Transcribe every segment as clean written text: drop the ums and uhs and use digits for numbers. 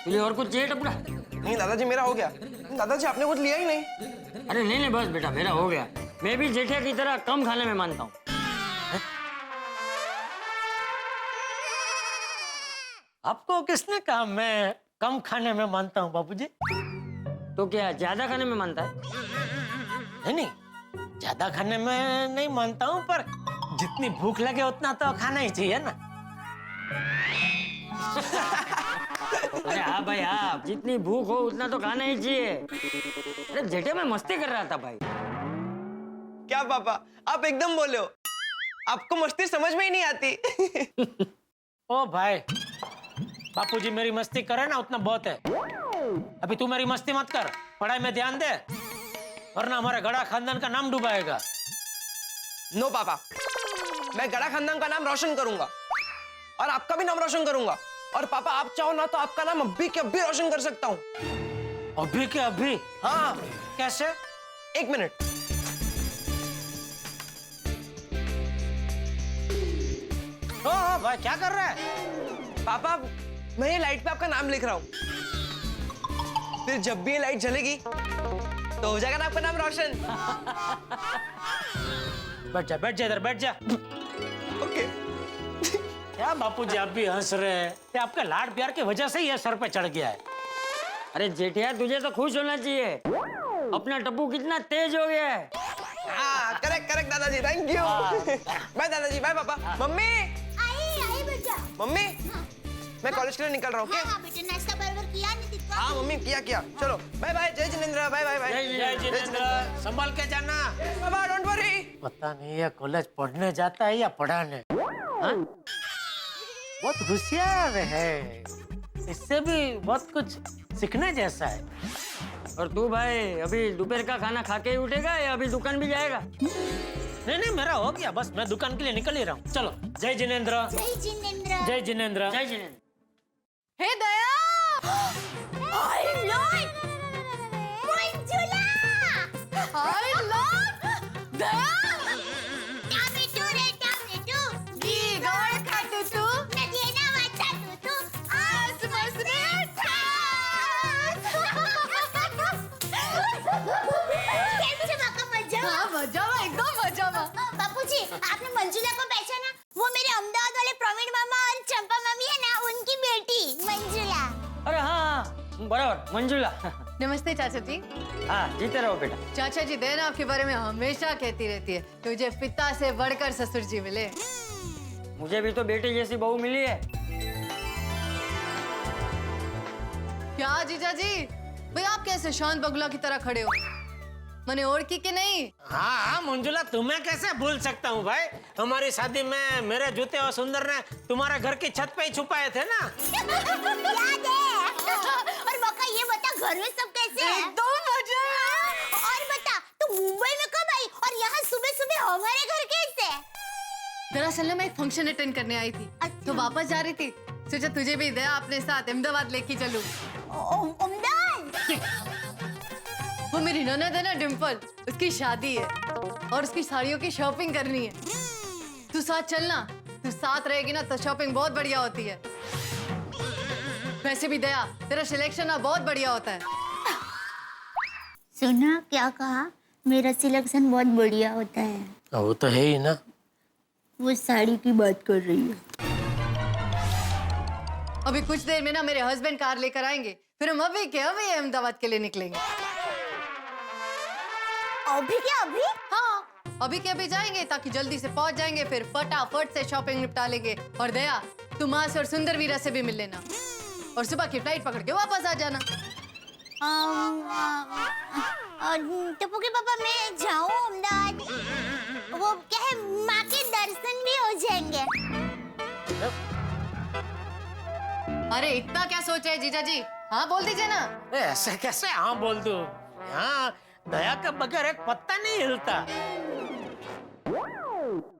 तुझे और कुछ चाहिए टपरा? नहीं दादाजी, मेरा हो गया। दादाजी आपने कुछ लिया ही नहीं। अरे नहीं नहीं बस बेटा, मेरा हो गया। मैं भी जेठिया की तरह कम खाने में मानता हूँ। आपको किसने कहा मैं कम खाने में मानता हूँ बापूजी? तो क्या ज्यादा खाने में मानता है? नहीं, ज्यादा खाने में नहीं मानता हूँ, पर जितनी भूख लगे उतना तो खाना ही चाहिए ना। अरे हाँ भाई हाँ, जितनी भूख हो उतना तो खाना ही चाहिए। अरे जेठिया मैं मस्ती कर रहा था भाई। क्या पापा, आप एकदम बोले हो। आपको मस्ती समझ में ही नहीं आती। ओ भाई, बापूजी मेरी मस्ती करे ना उतना बहुत है। अभी तू मेरी मस्ती मत कर, पढ़ाई में ध्यान दे, वरना हमारे गड़ा खानदान का नाम डुबाएगा। नो पापा, मैं गड़ा खानदान का नाम रोशन करूंगा और आपका भी नाम रोशन करूंगा। और पापा आप चाहो ना तो आपका नाम अभी के अभी रोशन कर सकता हूँ। अभी के अभी? हाँ। कैसे? एक मिनट। ओ भाई क्या कर रहा है? पापा मैं ये लाइट पे आपका नाम लिख रहा हूँ, फिर जब भी ये लाइट जलेगी तो हो जाएगा ना आपका नाम रोशन। बैठ जा इधर, बैठ जा। ओके। क्या बापूजी आप भी हंस रहे हैं? ये आपके लाड प्यार की वजह से ये सर पे चढ़ गया है। अरे जेठिया तुझे तो खुश होना चाहिए, अपना टप्पू कितना तेज हो गया है। हाँ करेक्ट करेक्ट दादाजी, थैंक यू। बाय दादाजी, बाय पापा। मम्मी आई बेटा। मम्मी मैं कॉलेज के लिए निकल रहा हूँ। हाँ बेटे, नाश्ता बराबर किया नहीं थी? हाँ मम्मी किया। चलो बाय बाय। जय जिनेंद्र। Bye bye bye. जय जिनेंद्र, संभाल के जाना। पापा डोंट वरी। पता नहीं ये कॉलेज पढ़ने जाता है या पढ़ाने। हाँ? बहुत होशियार है, इससे भी बहुत कुछ सीखने जैसा है। और तू भाई अभी दोपहर का खाना खा के ही उठेगा या अभी दुकान भी जाएगा? नहीं मेरा हो गया, बस मैं दुकान के लिए निकल ही रहा हूँ। चलो जय जिनेंद्र। जय जिनेंद्र। जय जिनेंद्र। जय जिनेंद्र। हे दया! हाय लॉर्ड मंजुला! हाय लॉर्ड! दया! टमेटो रे टमेटो, गी गोड खातो तू, नदी नावाचा तू आज मसरे ठास! कैसे बाका मजा? हाँ मजामा, एकदम मजामा। बापूजी आपने मंजुला को पहचाना? वो मेरे अहमदाबाद वाले प्रवीण मामा और चंपा मामी है ना, उनकी बेटी मंजुला। अरे हाँ बराबर, मंजुला। नमस्ते चाचा जी। हाँ जीते रहो बेटा। चाचा जी देना आपके बारे में हमेशा कहती रहती है, तुझे पिता से बढ़कर ससुर जी मिले। मुझे भी तो बेटे जैसी बहू मिली है। क्या जीजा जी, भाई आप कैसे शांत बगुला की तरह खड़े हो? मैंने और की नहीं? हाँ मंजुला, तुम्हें कैसे भूल सकता हूँ भाई? हमारी शादी में मेरे जूते और सुंदर ने तुम्हारे घर की छत पे ही छुपाए थे ना। याद है। और बका ये बता, घर में सब कैसे हैं? एकदम मजा है। और बता तू मुंबई में कब आई और यहाँ सुबह सुबह हमारे घर कैसे? दरअसल मैं एक फंक्शन अटेंड करने आई थी, तो वापस जा रही थी, सोचा तुझे भी दया अपने साथ अहमदाबाद लेके चलूं। अहमदाबाद? वो मेरी ननद है ना डिम्पल, उसकी शादी है और उसकी साड़ियों की शॉपिंग करनी है। तू साथ चलना, तू साथ रहेगी ना तो शॉपिंग बहुत बढ़िया होती है। वैसे भी दया तेरा सिलेक्शन ना बहुत बढ़िया होता है। सुना क्या कहा? मेरा सिलेक्शन बहुत बढ़िया होता है। वो तो है ही ना। वो साड़ी की बात कर रही है। अभी कुछ देर में ना मेरे हस्बैंड कार लेकर आएंगे, फिर हम अभी के अभी अहमदाबाद के लिए निकलेंगे। अभी क्या अभी? हाँ अभी के अभी जाएंगे ताकि जल्दी से पहुंच जाएंगे, फिर फटाफट से शॉपिंग निपटा लेंगे। और दया तुम माँ से और सुंदर वीरा से भी मिल लेना और सुबह की फ्लाइट पकड़ के वापस आ जाना। टप्पू के पापा मैं जाऊँ अहमदाबाद? वो क्या है, माँ के दर्शन भी हो जाएंगे। अरे इतना क्या सोच रहे जीजा जी, हाँ बोल दीजिए ना। ऐसे कैसे हाँ बोल दूं? यहाँ दया के बगैर एक पत्ता नहीं हिलता।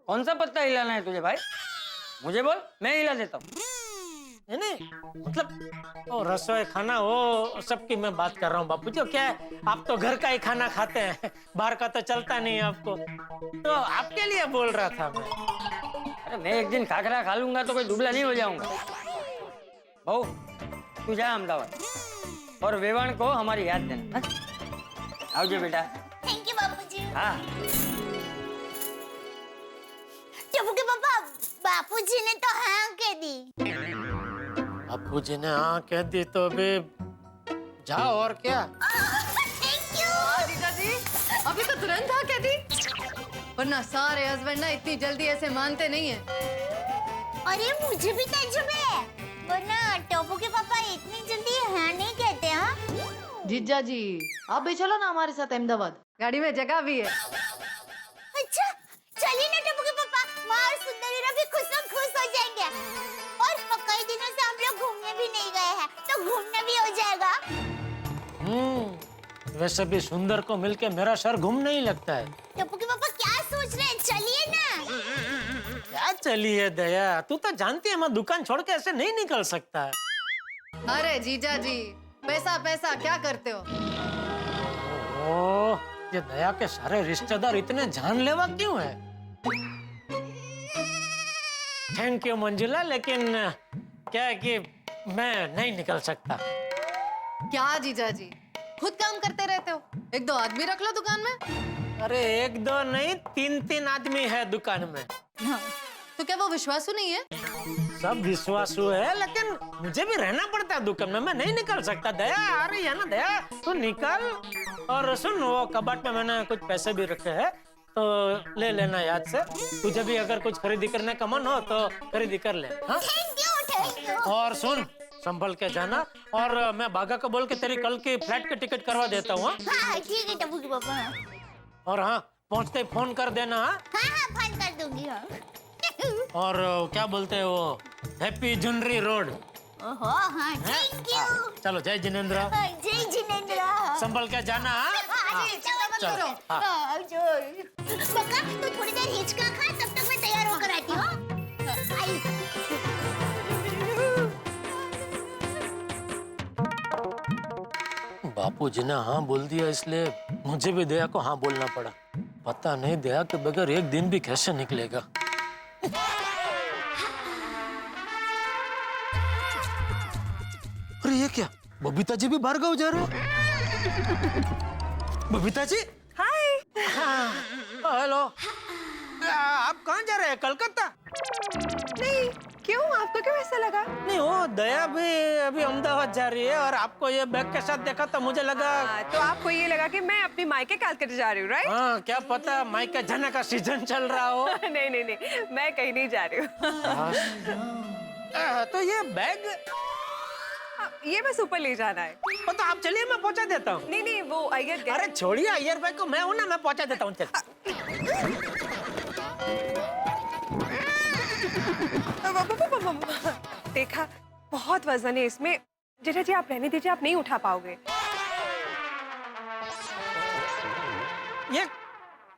कौन सा पत्ता हिलाना है तुझे भाई? मुझे बोल, मैं हिला देता हूँ। नहीं मतलब वो रसोई खाना वो सबकी मैं बात कर रहा हूँ बापू जी। क्या है, आप तो घर का ही खाना खाते हैं, बाहर का तो चलता नहीं आपको, तो आपके लिए बोल रहा था मैं। अरे मैं एक दिन खाकरा खा लूंगा तो कोई दुबला नहीं हो जाऊंगा। बहू तू जा अहमदाबाद और वेवाण को हमारी याद देना। आवजे बेटा। थैंक यू बापूजी। हाँ टप्पू के पापा, बापूजी ने तो हाँ कह दी। बापूजी ने हाँ कह दी तो अभी जाओ और क्या। Thank you. जीजा जी अभी तो तुरंत हाँ कह दी, वरना सारे हस्बैंड ना इतनी जल्दी ऐसे मानते नहीं है। अरे मुझे भी ताज्जुब है, वरना टप्पू के पापा इतनी जल्दी हाँ नहीं कहते। हाँ जीजा जी आप भी चलो ना हमारे साथ अहमदाबाद, गाड़ी में जगह भी है। अच्छा चलिए ना टप्पू के पापा, माँ और सुंदरी भी खुश हो जाएंगे। और कई दिनों से हम लोग घूमने भी नहीं गए हैं, तो घूमना भी हो जाएगा। वैसे भी सुंदर को मिलके मेरा सर घूमने ही लगता है। टप्पू के पापा क्या सोच रहे हैं, चलिए ना। क्या चलिए दया, तू तो जानती है मैं दुकान छोड़ के ऐसे नहीं निकल सकता है। अरे जीजा जी पैसा पैसा क्या करते हो। ओह, ये दया के सारे रिश्तेदार इतने जानलेवा क्यों है? थैंक यू मंजुला, लेकिन क्या है कि मैं नहीं निकल सकता। क्या जीजा जी खुद काम करते रहते हो, एक दो आदमी रख लो दुकान में। अरे एक दो नहीं, तीन आदमी है दुकान में। हाँ, तो क्या वो विश्वासु नहीं है? सब विश्वासु है, लेकिन मुझे भी रहना पड़ता है दुकान में, मैं नहीं निकल सकता। दया आ रही है ना, दया तू निकल। और सुन, वो कबाट में मैंने कुछ पैसे भी रखे हैं, तो ले लेना याद से। तुझे भी अगर कुछ खरीदी करने का मन हो तो खरीदी कर ले। हाँ? Thank you. और सुन, संभल के जाना, और मैं बागा को बोल के तेरी कल की फ्लाइट की टिकट करवा देता हूँ। हाँ ठीक है टप्पू के पापा। और हाँ, पहुँचते ही फोन कर देना। हाँ? हाँ फोन कर दूंगी। हाँ और क्या बोलते हैं वो, हैप्पी जुनरी रोड। ओहो हाँ थैंक यू। चलो जय जिनेंद्र। जय जिनेंद्र। संभल के जाना। हाँ? चलो, हाँ। बका तू थोड़ी देर हिचका खा, तब तक मैं तैयार होकर आती हूँ। आई। बापूजी ने हाँ बोल दिया, इसलिए मुझे भी दया को हाँ बोलना पड़ा। पता नहीं दया के बगैर एक दिन भी कैसे निकलेगा। अरे ये क्या, बबीता जी भी बाहर गाँव जा रहे हो? बबीता जी हाय। हेलो, आप कहाँ जा रहे हैं? कलकत्ता? नहीं, क्यों आपको क्यों ऐसा लगा? नहीं, वो दया भी अभी अहमदाबाद जा रही है, और आपको ये बैग के साथ देखा तो मुझे लगा। तो आपको ये लगा कि मैं अपनी मायके कलकत्ता जा रही हूँ, राइट? हाँ, क्या पता माइका जाने का सीजन चल रहा हो। नहीं नहीं नहीं, मैं कहीं नहीं जा रही हूँ। तो ये बैग ये बस ऊपर ले जाना है। तो आप चलिए, मैं पहुंचा देता हूँ। नहीं नहीं, वो अय्यर गए। अरे छोड़िए अय्यर भाई को, मैं हूँ ना, मैं पहुंचा देता हूँ। चल। देखा, बहुत वजन है इसमें। जेठा जी आप रहने दीजिए, आप नहीं उठा पाओगे। ये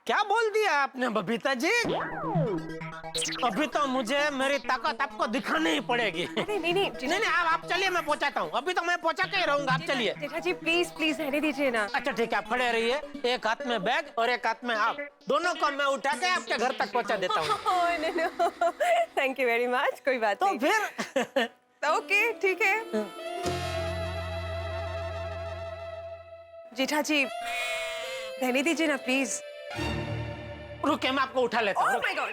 क्या बोल दिया आपने बबीता जी? अभी तो मुझे मेरी ताकत आपको दिखानी ही पड़ेगी। अरे नहीं नहीं नहीं नहीं, आप चलिए, मैं पहुंचाता हूँ। अभी तो मैं पहुंचा के ही रहूंगा, आप चलिए। जेठा जी प्लीज प्लीज रहने दीजिए ना। अच्छा ठीक है, आप खड़े रहिए। एक हाथ में बैग और एक हाथ में आप, दोनों को मैं उठा के आपके घर तक पहुंचा देता हूँ। Thank you very much. कोई बात तो नहीं। फिर ओके ठीक है। जेठा जी रहने दीजिए ना प्लीज। रुके, मैं आपको उठा लेता हूँ। Oh my god.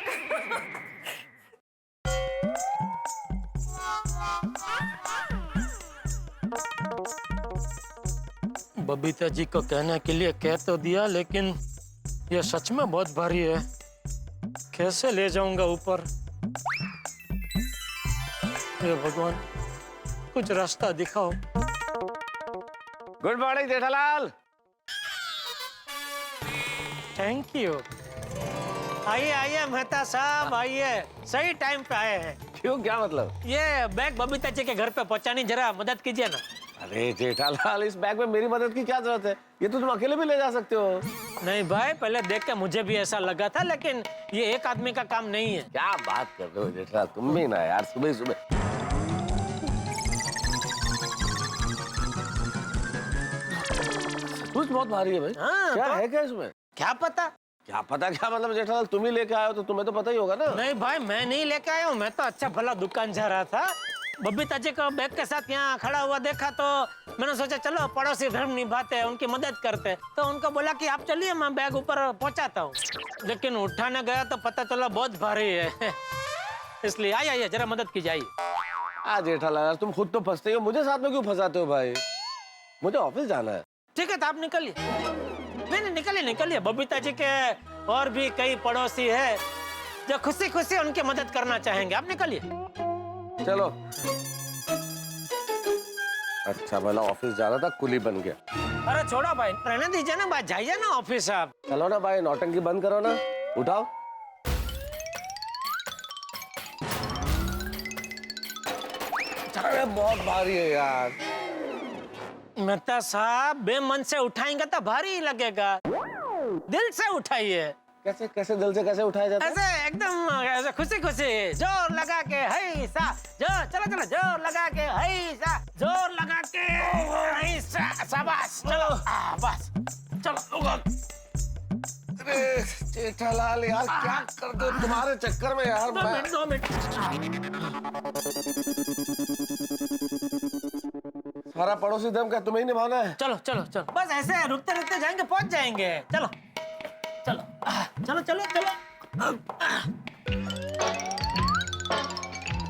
Babita ji को कहने के लिए कह तो दिया, लेकिन ये सच में बहुत भारी है। कैसे ले जाऊंगा ऊपर? हे भगवान, कुछ रास्ता दिखाओ। Good morning Jethalal. Thank you. आइए आइए मेहता साहब, आइए। सही टाइम पे आए हैं। क्यों, क्या मतलब? ये बैग बबीता जी के घर पे पहुंचानी, जरा मदद कीजिए ना। अरे जेठालाल, इस बैग में मेरी मदद की क्या जरूरत है? ये तो तुम अकेले भी ले जा सकते हो। नहीं भाई, पहले देख के मुझे भी ऐसा लगा था, लेकिन ये एक आदमी का काम नहीं है। क्या बात कर रहे हो जेठालाल, तुम भी ना यार, सुबह सुबह। कुछ बहुत भारी है भाई। हाँ, क्या तो? है क्या इसमें? क्या पता? क्या पता क्या मतलब जेठालाल, तुम ही लेके आए हो तो तुम्हें तो पता ही होगा ना। नहीं भाई, मैं नहीं लेके आया हूँ, मैं तो अच्छा भला दुकान जा रहा था, बबीता जी को बैग के साथ यहाँ खड़ा हुआ देखा तो मैंने सोचा चलो पड़ोसी धर्म निभाते हैं, उनकी मदद करते हैं। तो उनको बोला कि आप चलिए, मैं बैग ऊपर पहुंचाता हूँ। लेकिन उठाने गया तो पता चला बहुत भारी है। इसलिए आइए जरा मदद की जाइए। जेठालाल तुम खुद तो फंसते हो, मुझे साथ में क्यों फंसाते हो भाई? मुझे ऑफिस जाना है। ठीक है तो आप निकलिए। नहीं निकलिए। बबीता जी के और भी कई पड़ोसी है जो खुशी खुशी उनकी मदद करना चाहेंगे, आप निकलिए। चलो। अच्छा भला ऑफिस जाना था, कुली बन गया। अरे छोड़ो भाई, रहने दीजिए ना भाई, जाइए ना ऑफिस आप। चलो ना भाई, नौटंकी बंद करो ना, उठाओ। अरे बहुत भारी है यार। मेहता साहब, बेमन से उठाएंगे तो भारी ही लगेगा, दिल से उठाइए। कैसे दिल से कैसे उठाया जाता है? ऐसे एकदम ऐसे खुशी खुशी जोर लगा के है सा, चलो जोर लगा के है सा, जोर लगा के है सा, शाबाश। चलो बस चलो। अरे जेठालाल यार क्या कर दो तुम्हारे चक्कर में यार। 2 मिनट। सारा पड़ोसी धर्म क्या तुम्हें ही निभाना है? चलो बस ऐसे रुकते जाएंगे, पहुंच जाएंगे। चलो।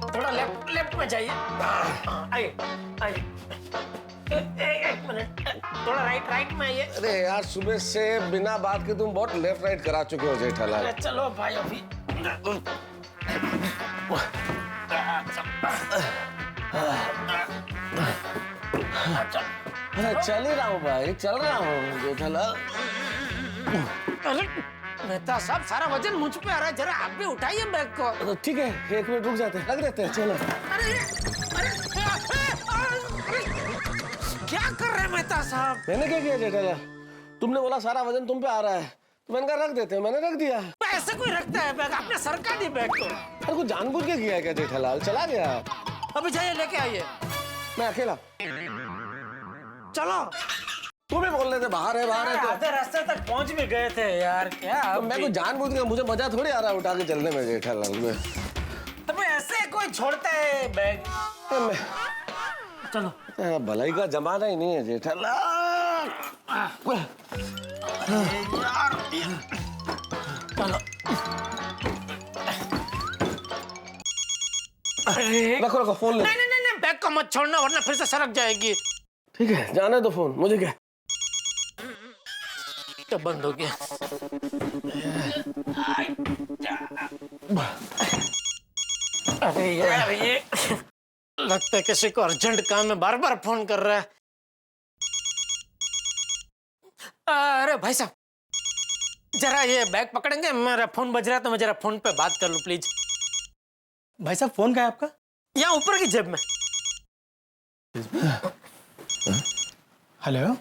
थोड़ा लेफ्ट में जाइए। आइए। एक मिनट, थोड़ा राइट में आइए। अरे यार सुबह से बिना बात के तुम बहुत लेफ्ट राइट करा चुके हो जेठालाल। चलो भाई अभी। अरे चल ही रहा हूँ भाई, चल रहा हूँ जेठालाल। अरे मेहता साहब, सारा वजन मुझ पे आ रहा है, जरा आप भी उठाइए बैग को। तो ठीक है, 1 मिनट रुक जाते हैं, लग देते हैं। चलो। अरे क्या कर रहे हैं मेहता साहब? मैंने क्या किया जेठालाल? तुमने बोला सारा वजन तुम पे आ रहा है, तो मैंने कहा रख देते हैं, मैंने रख दिया। ऐसे कोई रखता है बैग? आपने सरका दी बैग को। अरे कुछ जानबूझ के किया है क्या जेठालाल? चला गया। अभी जाइए लेके आइए। मैं अकेला। चलो। तुम भी बोल रहे थे बाहर है तो आधे रास्ते तक पहुंच भी गए थे यार। क्या तो मैं कुछ जानबूझ के, मुझे मजा थोड़ी आ रहा है उठा के चलने में जेठालाल में। तो ऐसे कोई छोड़ता है बैग? चलो। भलाई का जमाना ही नहीं है जेठालाल। चलो। अरे रखो फोन ले। नहीं, बैग को मत छोड़ना वरना फिर से सरक जाएगी। ठीक है, जाने दो फोन, मुझे क्या। तो बंद हो गया। अरे यार ये लगता है किसी को अर्जेंट काम में बार बार फोन कर रहा है। अरे भाई साहब, जरा ये बैग पकड़ेंगे? मेरा फोन बज रहा है तो मैं जरा फोन पे बात कर लूं प्लीज। भाई साहब फोन कहाँ है आपका? यहाँ ऊपर की जेब में। हेलो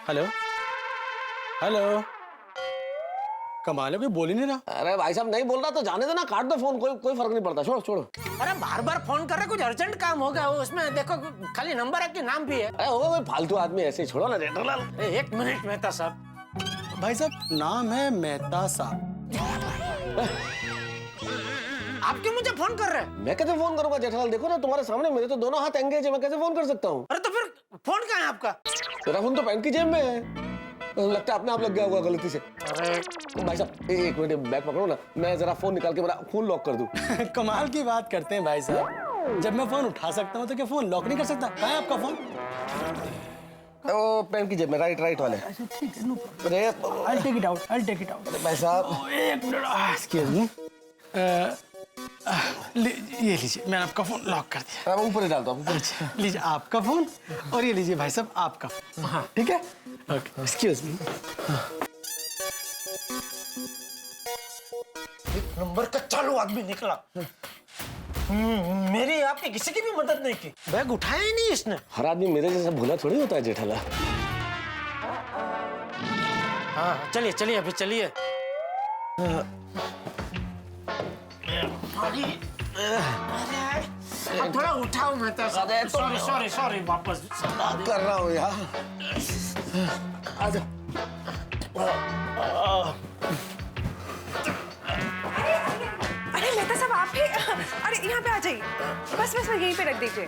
हेलो हेलो, कमाल है, कोई बोल ही नहीं रहा। अरे भाई साहब नहीं बोल रहा तो जाने दो ना, काट दो फोन, कोई फर्क नहीं पड़ता। छोड़ो। अरे बार बार फोन कर रहे, कुछ अर्जेंट काम होगा उसमें। देखो खाली नंबर है कि नाम भी है? अरे होगा कोई फालतू आदमी, ऐसे ही छोड़ो ना जेठालाल। 1 मिनट मेहता साहब। भाई साहब नाम है मेहता साहब। आप क्यों मुझे फोन कर रहे हैं? मैं कैसे फोन करूंगा जेठालाल? देखो ना तुम्हारे सामने, मेरे तो दोनों हाथ एंगेज है, मैं कैसे फोन कर सकता हूँ? अरे तो फिर फोन कहाँ है आपका? तेरा फोन तो पैंट की जेब में है, लगता है अपने आप लग गया होगा गलती से। अरे भाई साहब 1 मिनट बैग पकड़ो ना, मैं जरा फोन निकाल के मेरा फोन लॉक कर दूं। कमाल की बात करते हैं भाई साहब, जब मैं फोन उठा सकता हूँ तो क्या फोन लॉक नहीं कर सकता? कहाँ है आपका फोन? वो पैंट की जेब में, राइट वाले। ठीक है, नो अरे I'll take it out. I'll take it out. भाई साहब एक मिनट, एक्सक्यूज मी। ये लीजिए, मैंने आपका फोन लॉक कर दिया। मैं ऊपर ही डालता हूँ। अच्छा, लीजिए आपका फोन और ये लीजिए भाई साहब आपका फोन। हाँ ठीक है, ओके, एक्सक्यूज मी। नंबर का चालू आदमी निकला। मेरी आपने किसी की भी मदद नहीं की, बैग उठाया ही नहीं इसने। हर आदमी मेरे जैसा भोला थोड़ी होता है जेठालाल। हाँ चलिए अभी चलिए। अब थोड़ा उठाओ मेहता साहब। सॉरी वापस कर रहा हूँ यार। आजा। अरे मेहता साहब आप ही, अरे यहाँ पे आ जाइए। बस बस यहीं पे रख दीजिए।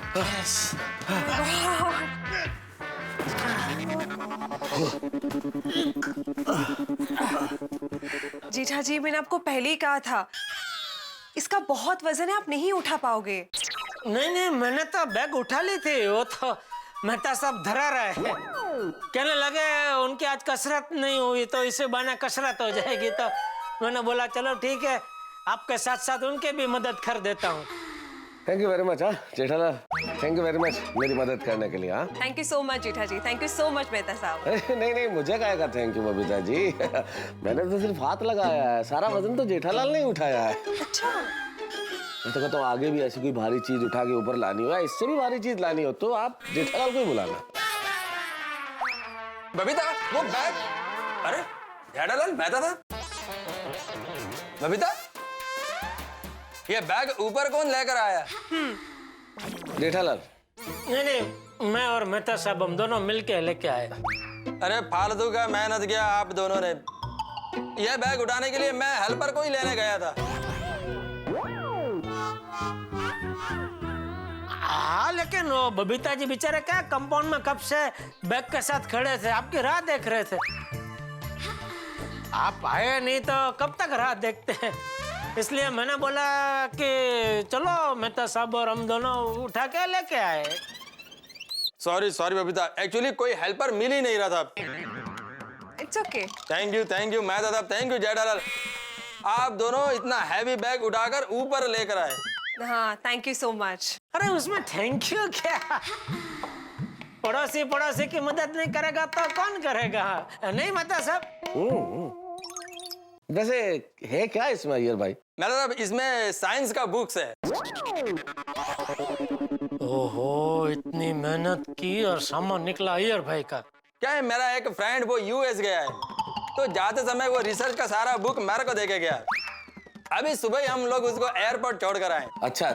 जीठा जी, मैंने आपको पहले ही कहा था, इसका बहुत वजन है, आप नहीं उठा पाओगे। नहीं, मैंने तो बैग उठा ली थी, वो तो मेहता साहब धरा रहे हैं। कहने लगे उनकी आज कसरत नहीं हुई तो इसे बहाने कसरत हो जाएगी, तो मैंने बोला चलो ठीक है, आपके साथ साथ उनके भी मदद कर देता हूँ। Thank you very much. हाँ Jethalal, thank you very much मेरी मदद करने के लिए। हाँ thank you so much Jetha ji, thank you so much Mehta साहब। नहीं, मुझे क्या का थैंक यू बबीता जी। मैंने तो सिर्फ हाथ लगाया है, सारा वजन तो जेठालाल ने उठाया है। अच्छा, मैं तो कहता हूँ आगे भी ऐसी कोई भारी चीज उठा के ऊपर लानी हो, इससे भी भारी चीज लानी हो तो आप जेठालाल को ही बुलाना। बबीता वो बैग, अरे जेठालाल मेहता था। बबीता ये बैग ऊपर कौन लेकर आया? जेठालाल नहीं, मैं और मेहता साहब हम दोनों मिलके लेके आए। अरे फालतू का मेहनत किया आप दोनों ने। यह बैग उठाने के लिए मैं हेल्पर को ही लेने गया था। हाँ, लेकिन वो बबीता जी बेचारे क्या कंपाउंड में कब से बैग के साथ खड़े थे, आपकी राह देख रहे थे। आप आए नहीं तो कब तक राह देखते हैं, इसलिए मैंने बोला कि चलो मेहता साहब और हम दोनों उठा के लेके आए। सॉरी बबीता, एक्चुअली कोई हेल्पर मिल ही नहीं रहा था। It's okay. Thank you Mehta साहब, थैंक यू जेठालाल, आप दोनों इतना हैवी बैग उठाकर ऊपर लेकर आए। हाँ, थैंक यू सो मच। अरे उसमें थैंक यू क्या, पड़ोसी की मदद नहीं करेगा तो कौन करेगा, नहीं मेहता साहब? वैसे है क्या इसमें अय्यर भाई? मेहता साहब इसमें साइंस का बुक्स है। ओहो, इतनी मेहनत की और सामान निकला अय्यर भाई का। क्या है, मेरा एक फ्रेंड वो यूएस गया है, तो जाते समय वो रिसर्च का सारा बुक मेरे को देके गया। अभी सुबह ही हम लोग उसको एयरपोर्ट छोड़ कर आए। अच्छा।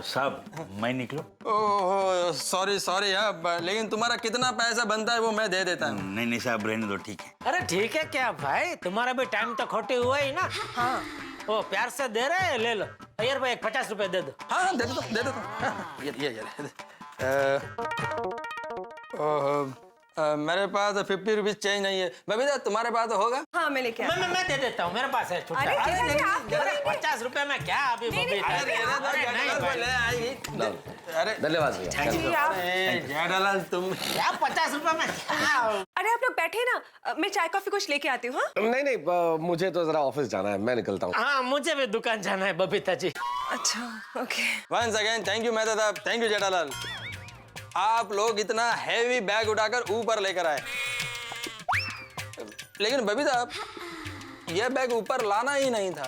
साहब मैं निकलूं? ओहो सॉरी यार, लेकिन तुम्हारा कितना पैसा बनता है वो मैं दे देता हूँ। नहीं साहब रहने दो, ठीक है। अरे ठीक है क्या भाई, तुम्हारा भी टाइम तो खोटे हुआ ही ना। हाँ, वो प्यार से दे रहे हैं, ले लो। अय्यर भाई 50 रुपए दे दो। हाँ दे दो। ओहो, मेरे पास 50 रुपीज चेंज नहीं है। बबीता तुम्हारे पास तो होगा? हाँ, मैं लेके आती हूँ। मैं दे देता हूँ, मेरे पास है छुट्टा। अरे जीठा जी, आप क्यों लेंगे? 50 रुपए में क्या अभी बबीता? अरे धन्यवाद भैया। जी, आप जेठालाल तुम क्या 50 रुपए में क्या? अरे आप लोग बैठे ना, मैं चाय कॉफी कुछ लेके आती हूँ। हाँ, नहीं, मुझे तो जरा ऑफिस जाना है, मैं निकलता हूँ। हाँ, मुझे भी दुकान जाना है बबीता जी। अच्छा, okay. Once again thank you Mehta साहब, थैंक यू जेठालाल, आप लोग इतना हैवी बैग उठाकर ऊपर लेकर आए। लेकिन बबीता यह बैग ऊपर लाना ही नहीं था।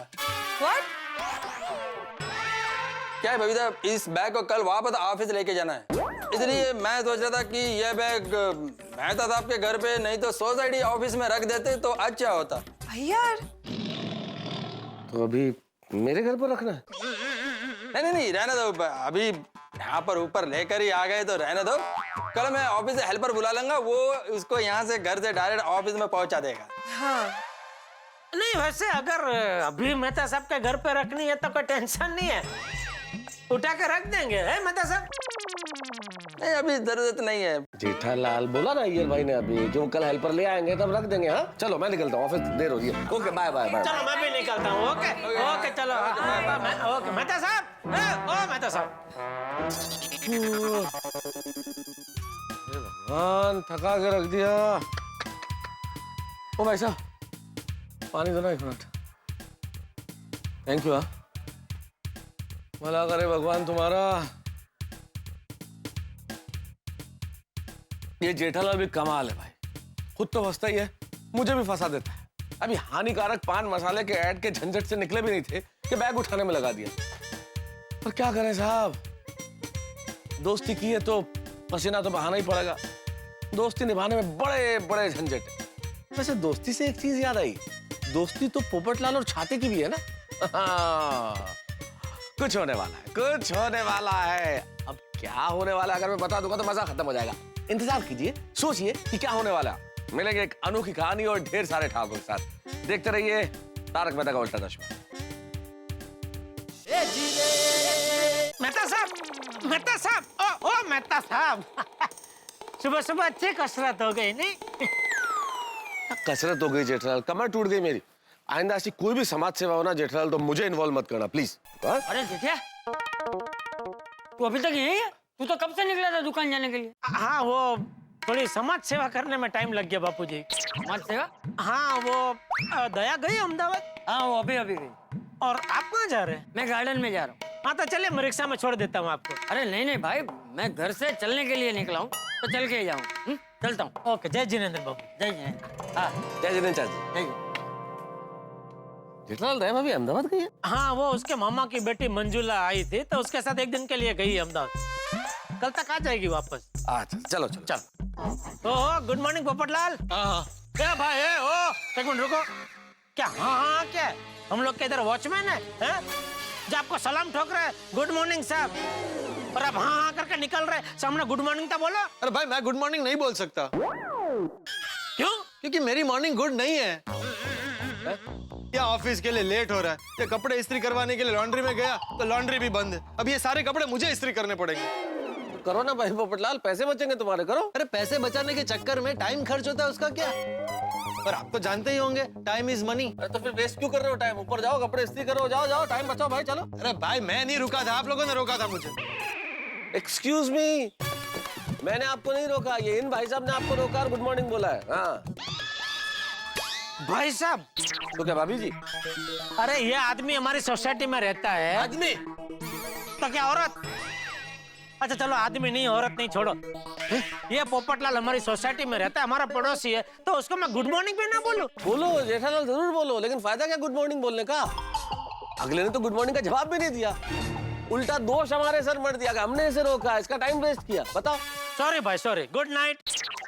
What? क्या है बबीता, इस बैग को कल वापस ऑफिस लेके जाना है, इसलिए मैं सोच रहा था कि यह बैग मेहता साहब के घर पे नहीं तो सोसाइटी ऑफिस में रख देते तो अच्छा होता। यार, तो अभी मेरे घर पर रखना है? नहीं रहने दो, अभी यहाँ पर ऊपर लेकर ही आ गए तो रहने दो। कल मैं ऑफिस से हेल्पर बुला लूंगा, वो उसको यहाँ से घर से डायरेक्ट ऑफिस में पहुँचा देगा। हाँ, नहीं वैसे अगर अभी मेहता साहब के घर पे रखनी है तो कोई टेंशन नहीं है, उठा के रख देंगे, है मेहता साहब? नहीं अभी जरूरत नहीं है। जेठालाल बोला ना अय्यर भाई ने अभी कि वो कल हेल्पर ले आएंगे तब रख देंगे। हाँ चलो मैं निकलता हूँ, ऑफिस देर हो रही है। Okay bye. चलो मैं भी निकलता हूँ। ओके चलो। ओके मेहता साहब, ओ मेहता साहब। भगवान थका के रख दिया। ओ भाई साहब पानी दो ना 1 मिनट। Thank you. हाँ भला करे भगवान तुम्हारा। ये जेठालाल भी कमाल है भाई, खुद तो फंसता ही है, मुझे भी फंसा देता है। अभी हानिकारक पान मसाले के ऐड के झंझट से निकले भी नहीं थे कि बैग उठाने में लगा दिया। पर क्या करें साहब, दोस्ती की है तो पसीना तो बहाना ही पड़ेगा। दोस्ती निभाने में बड़े बड़े झंझट है। वैसे दोस्ती से एक चीज याद आई, दोस्ती तो पोपटलाल और छाते की भी है ना। कुछ होने वाला है। अब क्या होने वाला है अगर मैं बता दूंगा तो मजा खत्म हो जाएगा। इंतजार कीजिए, सोचिए कि क्या होने वाला है। मिलेंगे एक अनोखी कहानी और ढेर सारे ठाकुर के साथ। देखते रहिए तारक मेहता का उल्टा चश्मा। मेहता साहब, ओ मेहता साहब। सुबह सुबह अच्छी कसरत हो गई नहीं? कसरत हो गई जेठलाल, कमर टूट गई मेरी। आइंदा ऐसी कोई भी समाज सेवा हो ना जेठलाल तो मुझे इन्वॉल्व मत करना प्लीज। अरे जेठिया, तू अभी तक यही है? तू तो कब से निकला था दुकान जाने के लिए? हाँ, वो थोड़ी समाज सेवा करने में टाइम लग गया बापूजी। समाज सेवा? हाँ, वो दया गई अहमदाबाद। हाँ, वो अभी गई। और आप कहाँ जा रहे हैं? मैं गार्डन में जा रहा हूँ। हाँ तो चलिए, मैं रिक्शा में छोड़ देता हूँ आपको। अरे नहीं भाई, मैं घर से चलने के लिए निकला हूँ तो चल के ही जाऊँ। चलता हूँ। ओके, जय जिनेंद्र बाबू। जय जय। हाँ, जय जिनेंद्र चाचा। जय जय। जेठलाल रहे भाभी अहमदाबाद गई है? हाँ, वो उसके मामा की बेटी मंजुला आई थी तो उसके साथ एक दिन के लिए गई अहमदाबाद। कल तक आ जाएगी वापस। अच्छा चलो चलो चल। ओ गुड मॉर्निंग पोपटलाल। क्या भाई है? ओ एक मिनट रुको। क्या हाँ क्या? हम लोग के इधर वॉचमैन है जो आपको सलाम ठोक रहे हैं गुड मॉर्निंग साहब, और आप हाँ करके निकल रहे सामने गुड मॉर्निंग तो बोलो। अरे भाई मैं गुड मॉर्निंग नहीं बोल सकता। क्यों? क्योंकि मेरी मॉर्निंग गुड नहीं है। या ऑफिस के लिए लेट हो रहा है, या कपड़े इस्त्री करवाने के लिए लॉन्ड्री में गया तो लॉन्ड्री भी बंद है। अब ये सारे कपड़े मुझे इस्त्री करने पड़ेंगे। करो ना भाई पोपटलाल, पैसे बचेंगे तुम्हारे, करो। अरे पैसे बचाने के चक्कर में टाइम खर्च होता है, उसका क्या? पर आप तो जानते ही होंगे टाइम इज मनी। अरे तो फिर वेस्ट क्यों कर रहे हो टाइम? ऊपर जाओ, कपड़े इस्त्री करो, जाओ जाओ, टाइम बचाओ भाई, चलो। अरे भाई मैं नहीं रुका था, आप लोगों ने रोका था मुझे। एक्सक्यूज मी, मैंने आपको नहीं रोका, ये इन भाई साहब ने आपको रोका और गुड मॉर्निंग बोला है। हाँ भाई साहब। तो क्या भाभी जी? अरे ये आदमी हमारी सोसाइटी में रहता है। आदमी? तो क्या औरत? अच्छा चलो, आदमी नहीं औरत नहीं, छोड़ो। ये पोपटलाल हमारी सोसाइटी में रहता है, हमारा पड़ोसी है, तो उसको मैं गुड मॉर्निंग भी ना बोलूं? बोलो जेठालाल, जरूर बोलो, लेकिन फायदा क्या गुड मॉर्निंग बोलने का? अगले ने तो गुड मॉर्निंग का जवाब भी नहीं दिया, उल्टा दोष हमारे सर मर दिया कि हमने इसे रोका, इसका टाइम वेस्ट किया। बताओ। सॉरी भाई सॉरी। Good night.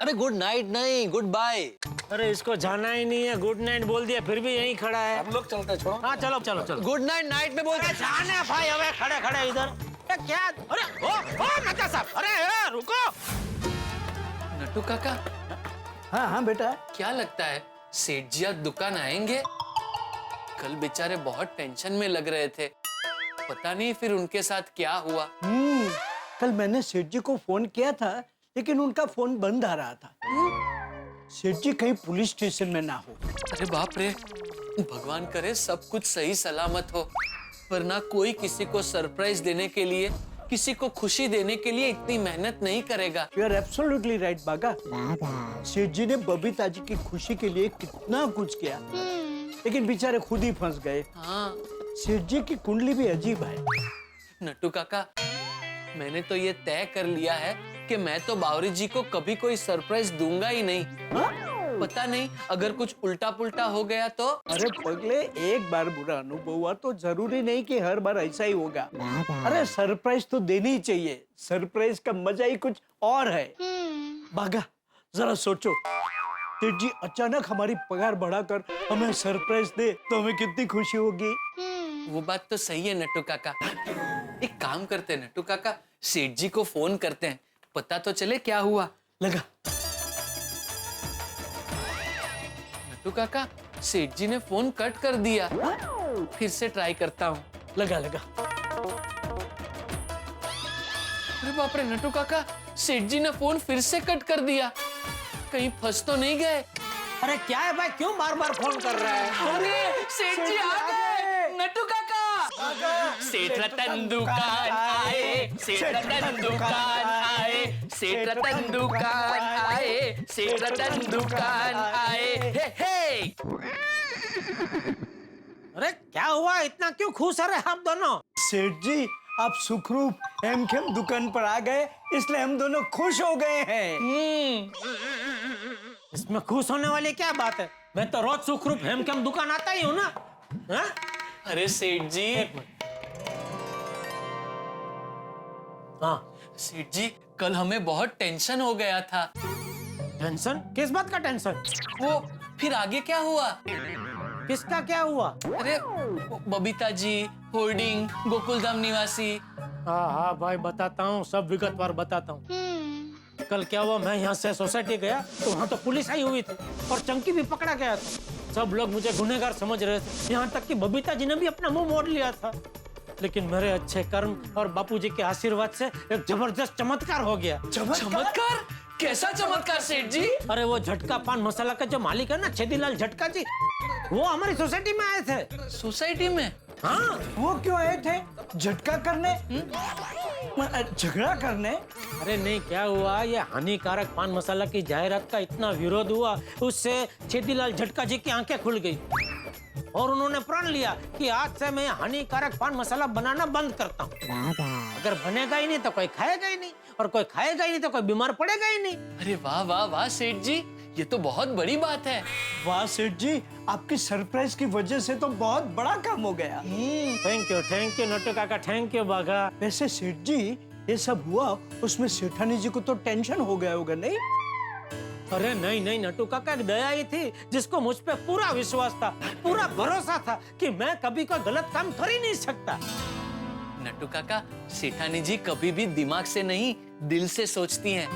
अरे गुड नाइट नहीं, गुड बाय। अरे इसको जाना ही नहीं है, गुड नाइट बोल दिया फिर भी यहीं खड़ा है। हम लोग चलते हैं, छोड़ो। हाँ चलो चलो चलो। गुड नाइट नाइट में बोल। जाने भाई, अबे खड़े खड़े इधर क्या? अरे ओ मेहता साहब, अरे रुको। नट्टू काका। हाँ बेटा। क्या लगता है सेठ जी आज दुकान आएंगे? कल बेचारे बहुत टेंशन में लग रहे थे, पता नहीं फिर उनके साथ क्या हुआ। कल मैंने सेठ जी को फोन किया था लेकिन उनका फोन बंद आ रहा था। सेठ जी कहीं पुलिस स्टेशन में ना हो। अरे बाप रे, भगवान करे सब कुछ सही सलामत हो, वरना कोई किसी को सरप्राइज देने के लिए, किसी को खुशी देने के लिए इतनी मेहनत नहीं करेगा। यू आर एब्सोल्युटली राइट बागा। सेठ जी ने बबीता जी की खुशी के लिए कितना कुछ किया, लेकिन बेचारे खुद ही फंस गए। हाँ। सेठ जी की कुंडली भी अजीब है। नट्टू काका, मैंने तो ये तय कर लिया है कि मैं तो बावरी जी को कभी कोई सरप्राइज दूंगा ही नहीं। पता नहीं अगर कुछ उल्टा पुल्टा हो गया तो। अरे पगले, एक बार बुरा अनुभव हुआ तो जरूरी नहीं कि हर बार ऐसा ही होगा। अरे सरप्राइज तो देनी ही चाहिए, सरप्राइज का मजा ही कुछ और है। बागा जरा सोचो, सेठ जी अचानक हमारी पगार बढ़ाकर हमें सरप्राइज दे तो हमें कितनी खुशी होगी। वो बात तो सही है नट्टू काका। एक काम करते हैं नट्टू काका, सेठ जी को फोन करते हैं, पता तो चले क्या हुआ। लगा। नट्टू काका, सेठ जी ने फोन कट कर दिया, फिर से ट्राई करता हूँ। लगा लगा। अरे बाप रे नट्टू काका, सेठ जी ने फोन फिर से कट कर दिया, कहीं फंस तो नहीं गए? अरे क्या है भाई, क्यों बार बार फोन कर रहा है? अरे सेठ जी आ गए। नट्टू काका, सेठ रतन दुकान आए, सेठ रतन दुकान आए, सेठ रतन दुकान आए, सेठ रतन दुकान आए। हे हे। अरे क्या हुआ, इतना क्यों खुश है आप दोनों? सेठ जी आप सुखरूप हेमखेम दुकान पर आ गए, इसलिए हम दोनों खुश हो गए हैं। इसमें खुश होने वाली क्या बात है? मैं तो रोज सुखरूप हेमखेम दुकान आता ही हूँ ना। हा? अरे सेठ जी। हाँ सेठ जी, कल हमें बहुत टेंशन हो गया था। टेंशन? किस बात का टेंशन? वो फिर आगे क्या हुआ? किसका क्या हुआ? अरे बबीता जी, होर्डिंग, गोकुलधाम निवासी। हाँ हाँ भाई बताता हूँ, सब विगतवार बताता हूँ। कल क्या हुआ, मैं यहाँ से सोसाइटी गया तो वहाँ तो पुलिस आई हुई थी और चंकी भी पकड़ा गया था। सब लोग मुझे गुनहगार समझ रहे थे, यहाँ तक कि बबीता जी ने भी अपना मुंह मोड़ लिया था। लेकिन मेरे अच्छे कर्म और बापूजी के आशीर्वाद से एक जबरदस्त चमत्कार हो गया। चमत्कार? कैसा चमत्कार सेठ जी? अरे वो झटका पान मसाला का जो मालिक है ना, छेदीलाल झटका जी, वो हमारी सोसाइटी में आए थे। सोसाइटी में? हाँ। वो क्यों आए थे? झटका करने? झगड़ा करने? अरे नहीं, क्या हुआ, ये हानिकारक पान मसाला की जाहिरात का इतना विरोध हुआ, उससे छेदीलाल झटका जी की आंखें खुल गई और उन्होंने प्रण लिया कि आज से मैं हानिकारक पान मसाला बनाना बंद करता हूँ। अगर बनेगा ही नहीं तो कोई खाएगा ही नहीं, और कोई खाएगा ही नहीं तो कोई बीमार पड़ेगा ही नहीं। अरे वाह वाह वाह सेठ जी, ये तो बहुत बड़ी बात है। वाह सेठ जी, आपकी सरप्राइज की वजह से तो बहुत बड़ा काम हो गया। थैंक यू नट्टू काका, थैंक यू बागा। वैसे सेठ जी, ये सब हुआ उसमें सेठानी जी को तो टेंशन हो गया होगा नहीं? अरे नहीं नट्टू काका, एक दया ही थी जिसको मुझ पे पूरा विश्वास था, पूरा भरोसा था कि मैं कभी कोई गलत काम कर ही नहीं सकता। नट्टू काका, सेठानी जी कभी भी दिमाग से नहीं दिल से सोचती हैं,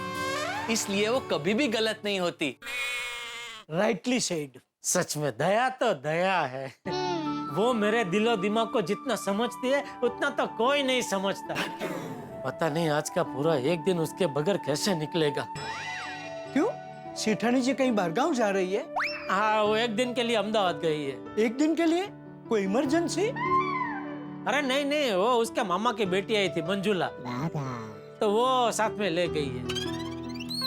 इसलिए वो कभी भी गलत नहीं होती। Rightly said. सच में दया तो दया है। वो मेरे दिलो दिमाग को जितना समझती है उतना तो कोई नहीं समझता। पता नहीं आज का पूरा एक दिन उसके बगैर कैसे निकलेगा। क्यों? सेठानी जी कहीं बाहर गाँव जा रही है? हाँ, वो एक दिन के लिए अहमदाबाद गई है। एक दिन के लिए? कोई इमरजेंसी? अरे नहीं, वो उसके मामा की बेटी आई थी मंजुला, तो वो साथ में ले गई है।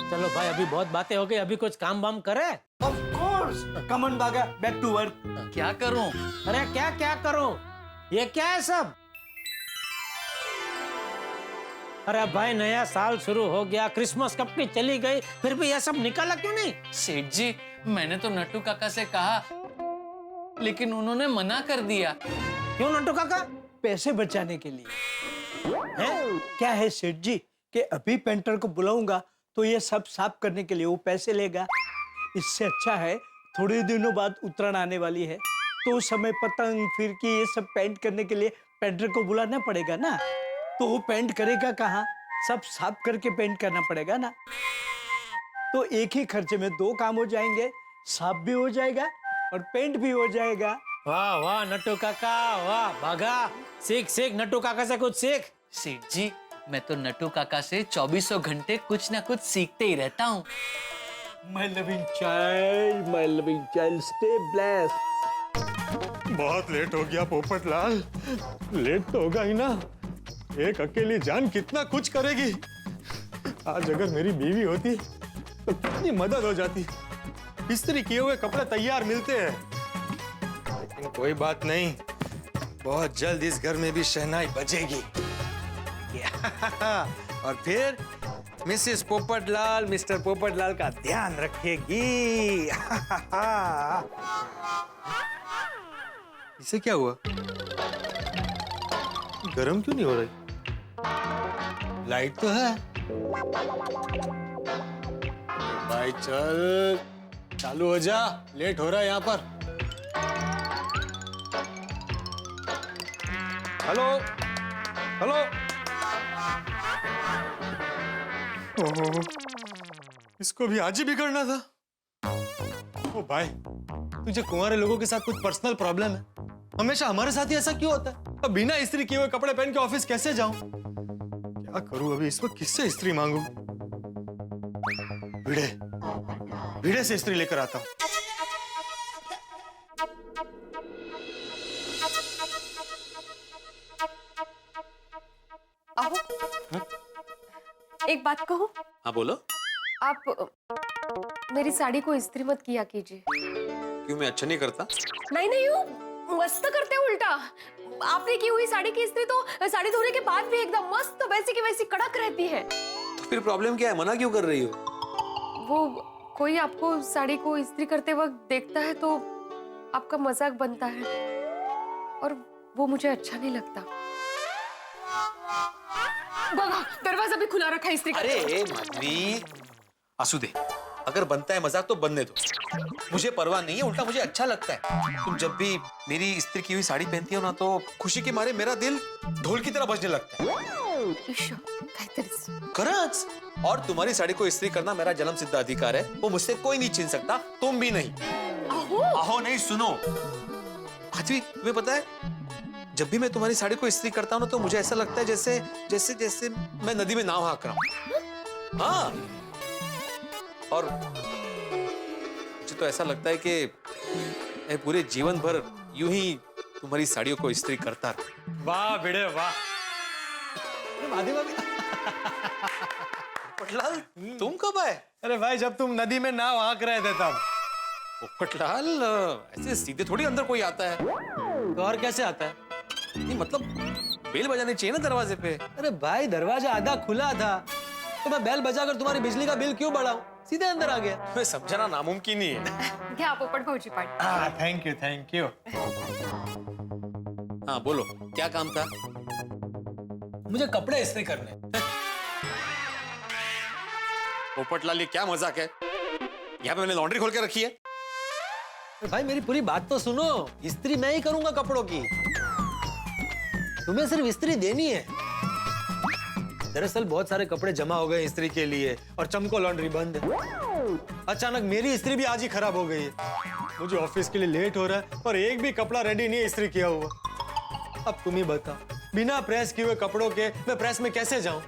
चलो भाई, अभी बहुत बातें हो गई, अभी कुछ काम वाम करे। Of course, come on बागा, back to work। क्या करूं? अरे क्या करूं? ये क्या है सब? अरे भाई, नया साल शुरू हो गया, क्रिसमस कब की चली गई, फिर भी ये सब निकाला क्यों नहीं? सेठ जी, मैंने तो नट्टू काका से कहा, लेकिन उन्होंने मना कर दिया। क्यों नट्टू काका? पैसे बचाने के लिए। हैं? क्या है सेठ जी कि अभी पेंटर को बुलाऊंगा तो ये सब साफ करने के लिए वो पैसे लेगा। इससे अच्छा है थोड़े दिनों बाद उत्तरायण आने वाली है, तो उस समय पतंग फिरकी ये सब पेंट करने के लिए पेंटर को बुलाना पड़ेगा ना। तो वो पेंट करेगा कहाँ? सब साफ करके पेंट करना पड़ेगा ना। तो एक ही खर्चे में दो काम हो जाएंगे, साफ भी हो जाएगा और पेंट भी हो जाएगा। वाह वाह नट्टू काका, वाह भागा, सीख नट्टू काका से कुछ सीख। सेठ जी, मैं तो नट्टू काका से 2400 घंटे कुछ ना कुछ सीखते ही रहता हूँ। My loving child, stay blessed। बहुत लेट हो गया पोपटलाल। लेट तो होगा ही ना, एक अकेली जान कितना कुछ करेगी। आज अगर मेरी बीवी होती तो कितनी मदद हो जाती। इस्त्री किए हुए कपड़े तैयार मिलते हैं। लेकिन कोई बात नहीं, बहुत जल्द इस घर में भी शहनाई बजेगी। और फिर मिसेस पोपटलाल मिस्टर पोपटलाल का ध्यान रखेगी। इसे क्या हुआ? गरम क्यों नहीं हो रही? लाइट तो है। भाई चल, चालू हो जा, लेट हो रहा है यहाँ पर। Hello hello. ओहो, इसको भी आज ही बिगड़ना था। ओ भाई, तुझे कुंवारे लोगों के साथ कुछ पर्सनल प्रॉब्लम है? हमेशा हमारे साथ ही ऐसा क्यों होता है? अब बिना इस्त्री किए हुए कपड़े पहन के ऑफिस कैसे जाऊं? क्या करूं अभी? इस वक्त किससे इस्त्री मांगूं? भिड़े से इस्त्री लेकर आता हूं। एक बात कहूं? हाँ बोलो। आप मेरी साड़ी को इस्त्री मत किया कीजिए। क्यों, मैं अच्छा नहीं करता? नहीं मस्त करते हो उल्टा। आपने की हुई साड़ी की इस्त्री तो साड़ी धोने के बाद भी एकदम मस्त वैसी की वैसी कड़क रहती है। तो फिर प्रॉब्लम क्या है? मना क्यों कर रही हो? वो कोई आपको साड़ी को इस्त्री करते वक्त देखता है तो आपका मजाक बनता है और वो मुझे अच्छा नहीं लगता। बाबा, दरवाजा भी खुला रखा है इस्त्री करते वक्त। अरे माधवी, आंसू दे। अगर बनता है मजाक तो बनने दो, मुझे परवाह नहीं है, उल्टा मुझे अच्छा लगता है। तुम जब भी मेरी इस्त्री की हुई साड़ी पहनती हो ना, तो खुशी के मारे मेरा दिल ढोल की तरह बजने लगता है। खरच। और तुम्हारी साड़ी को इस्त्री करना मेरा जन्म सिद्ध अधिकार है, वो मुझसे कोई नहीं छीन सकता, तुम भी नहीं। आहो नहीं, सुनो माधवी, तुम्हें पता है जब भी मैं तुम्हारी साड़ी को इस्त्री करता हूँ ना तो मुझे ऐसा लगता है जैसे जैसे जैसे मैं नदी में नाव हाँक रहा हूँ। हाँ, और मुझे तो ऐसा लगता है कि मैं पूरे जीवन भर यूं ही तुम्हारी साड़ियों को इस्त्री करता रहूं। वाह भिड़े वाह। पोपटलाल, तुम कब आए? अरे भाई जब तुम नदी में नाव हाँक रहे थे तब। पोपटलाल, ऐसे सीधे थोड़ी अंदर कोई आता है। तो और कैसे आता है? नहीं मतलब बेल बजानी चाहिए ना दरवाजे पे। अरे भाई दरवाजा आधा खुला था तो मैं बेल बजाकर तुम्हारी बिजली का बिल क्यों बढ़ाऊं? सीधे अंदर आ गया। मैं समझना नामुमकिन ही है। क्या पोपट भाजी पार्टी। Thank you. हाँ बोलो, क्या काम था? मुझे कपड़े इस्त्री करने। पोपटलाल, ये क्या मजाक है? यहाँ पे मैंने लॉन्ड्री खोल के रखी है। भाई मेरी पूरी बात तो सुनो। इस्त्री मैं ही करूंगा कपड़ों की, तुम्हें सिर्फ इस्त्री देनी है। दरअसल बहुत सारे कपड़े जमा हो गए इस्त्री के लिए और चमको लॉन्ड्री बंद है। अचानक मेरी इस्त्री भी आज ही खराब हो गई है। मुझे ऑफिस के लिए लेट हो रहा है और एक भी कपड़ा रेडी नहीं है इस्त्री किया हुआ। अब तुम ही बताओ, बिना प्रेस किए हुए कपड़ों के मैं प्रेस में कैसे जाऊं?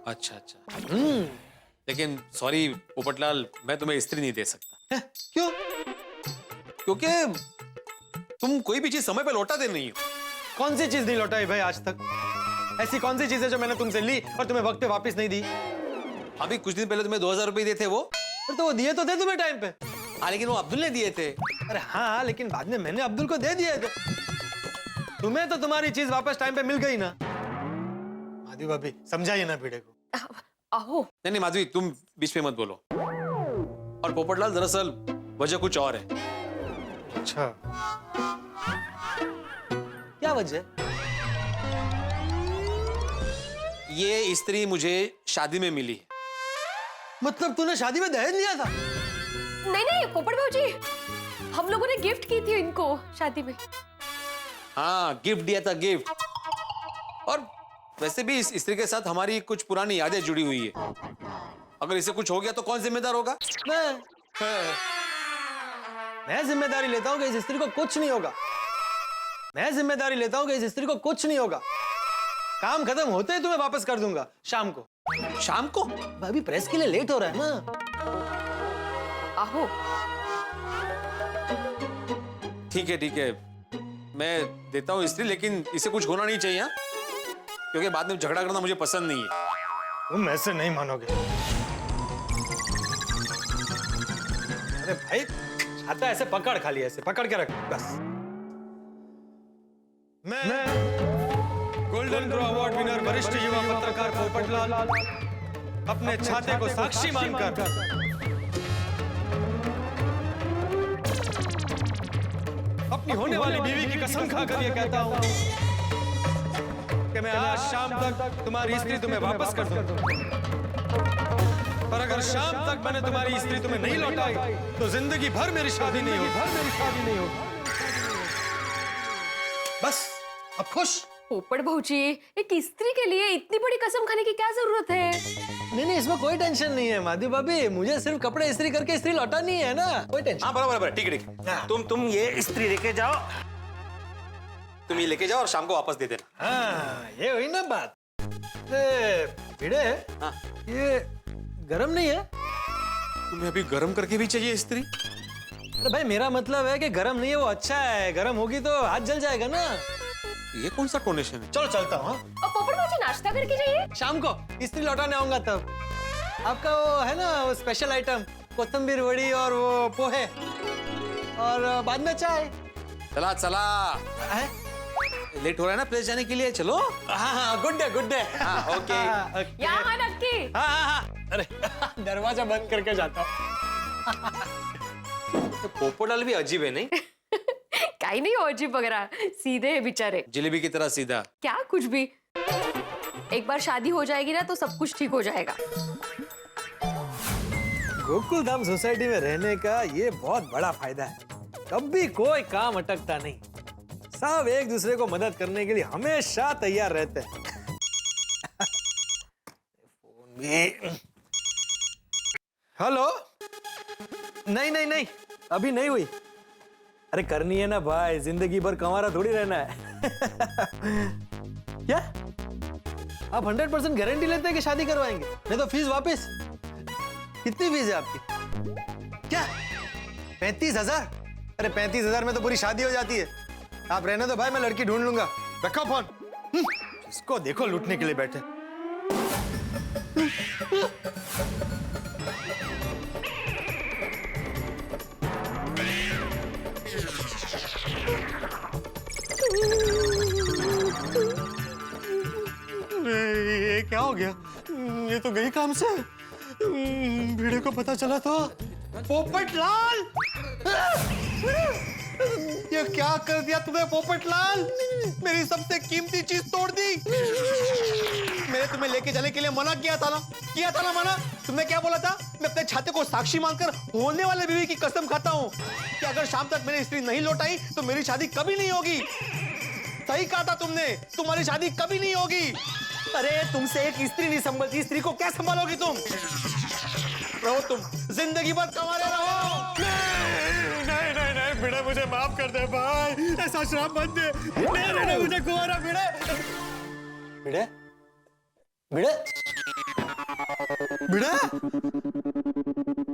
अच्छा। लेकिन सॉरी पोपटलाल, मैं तुम्हें इस्त्री नहीं दे सकता। क्यों? क्योंकि तुम कोई भी चीज समय पे लौटाते नहीं हो। कौन सी चीज नहीं लौटाई भाई आज तक? ऐसी कौन सी चीज है जो मैंने तुमसे ली और तुम्हें वक्त पे वापस नहीं दी? अभी कुछ दिन पहले तुम्हें 2000 रुपए दिए थे वो। तो वो दिए तो थे तुम्हें टाइम पे। हाँ, लेकिन वो अब्दुल ने दिए थे। अरे हाँ, लेकिन बाद में मैंने अब्दुल को दे दिए थे। तुम्हें तो तुम्हारी चीज वापस टाइम पे मिल गई ना। माधवी भाभी समझाइए ना भिड़े को। आहो। नहीं माधवी, तुम बीच में मत बोलो। और पोपटलाल, दरअसल वजह कुछ और है। अच्छा, क्या वजह? ये इस्त्री मुझे शादी में मिली है। मतलब तूने शादी में दहेज लिया था? नहीं पोपट भाजी, हम लोगों ने गिफ्ट की थी इनको शादी में। हाँ, गिफ्ट दिया था, गिफ्ट। और वैसे भी इस इस्त्री के साथ हमारी कुछ पुरानी यादें जुड़ी हुई है। अगर इसे कुछ हो गया तो कौन जिम्मेदार होगा? मैं जिम्मेदारी लेता हूँ कि इस इस्त्री को कुछ नहीं होगा। मैं जिम्मेदारी लेता हूँ कि इस इस्त्री को कुछ नहीं होगा। काम खत्म होते ही तुम्हें वापस कर दूंगा शाम को। शाम को? अभी प्रेस के लिए लेट हो रहा है ना। आहो। ठीक है, मैं देता हूँ इस्त्री, लेकिन इसे कुछ होना नहीं चाहिए। हाँ? क्योंकि बाद में झगड़ा करना मुझे पसंद नहीं है। तुम ऐसे नहीं मानोगे। अरे भाई, छाता ऐसे पकड़, खाली ऐसे पकड़ के रख बस। मैं गोल्डन ग्रो अवार्ड विनर वरिष्ठ युवा पत्रकार पोपटलाल अपने छाते को साक्षी मानकर अपनी होने वाली बीवी की कसम खाकर ये कहता हूं कि मैं आज शाम तक तुम्हारी स्त्री तुम्हें वापस कर दूंगा। पर अगर शाम तक मैंने तुम्हारी स्त्री तुम्हें नहीं लौटाई तो जिंदगी भर मेरी शादी नहीं होगी। बस अब खुश? पोपट भाजी, एक स्त्री के लिए इतनी बड़ी कसम खाने की क्या जरूरत है? नहीं, इसमें कोई टेंशन नहीं है माधवी भाभी। मुझे सिर्फ कपड़े इस्त्री करके इस्त्री लौटानी है ना, कोई टेंशन। हाँ बराबर, ठीक है। तुम ये इस्त्री लेके जाओ। तुम ये लेके जाओ और शाम को वापस दे देना। हाँ, ये हुई ना बात। भिड़े, हाँ। ये गरम नहीं है? तुम्हें अभी गरम करके भी चाहिए इस्त्री? अरे भाई, मेरा मतलब है कि गरम नहीं है वो अच्छा है। गरम होगी तो हाथ जल जाएगा ना। ये कौन सा टोनेशन है? चलो चलता हूँ। और पोपट भाजी, नाश्ता करके जाइए। शाम को इस्त्री लौटाने आऊंगा तब। आपका वो है ना वो स्पेशल आइटम, कोथिंबीर वड़ी और वो पोहे, और बाद में चाय। चला है? लेट हो रहा है ना प्लेस जाने के लिए, चलो। हाँ, गुड डे। हाँ, ओके। यहाँ नक्की। हाँ। अरे दरवाजा बंद करके जाता हूँ। तो पोपटलाल भी अजीब है नहीं? काई नहीं हो अजीब वगैरह, सीधे है बेचारे। जलेबी की तरह सीधा। क्या कुछ भी। एक बार शादी हो जाएगी ना तो सब कुछ ठीक हो जाएगा। गोकुल धाम सोसाइटी में रहने का ये बहुत बड़ा फायदा है। कभी कोई काम अटकता नहीं। सब एक दूसरे को मदद करने के लिए हमेशा तैयार रहते हैं। फोन भी। हेलो। नहीं, अभी नहीं हुई। अरे करनी है ना भाई, जिंदगी भर कंवारा थोड़ी रहना है। क्या आप 100% गारंटी लेते हैं कि शादी करवाएंगे? नहीं तो फीस वापस। कितनी फीस है आपकी? क्या 35,000? अरे 35,000 में तो पूरी शादी हो जाती है। आप रहने दो भाई, मैं लड़की ढूंढ लूंगा। रखो फोन। इसको देखो लूटने के लिए बैठे। ये क्या हो गया? ये तो गई काम से। भिड़े को पता चला तो पोपटलाल, ये क्या कर दिया तुमने पोपटलाल? मेरी सबसे कीमती चीज तोड़ दी। मैंने तुम्हें लेके जाने के लिए मना किया था ना मना? तुमने क्या बोला था? मैं अपने छाते को साक्षी मानकर होने वाले बीवी की कसम खाता हूँ कि अगर शाम तक मेरी स्त्री नहीं लौट आई तो मेरी शादी कभी नहीं होगी। सही कहा था तुमने, तुम्हारी शादी कभी नहीं होगी। अरे तुमसे एक स्त्री नहीं संभलती, स्त्री को क्या संभालोगी तुम? रहो तुम जिंदगी भर कंवारे रहो। नहीं नहीं नहीं भिड़े, मुझे माफ कर दे भाई, ऐसा श्राप मत दे। नहीं मुझे कुंवारा भिड़े। भिड़े भिड़े भिड़े,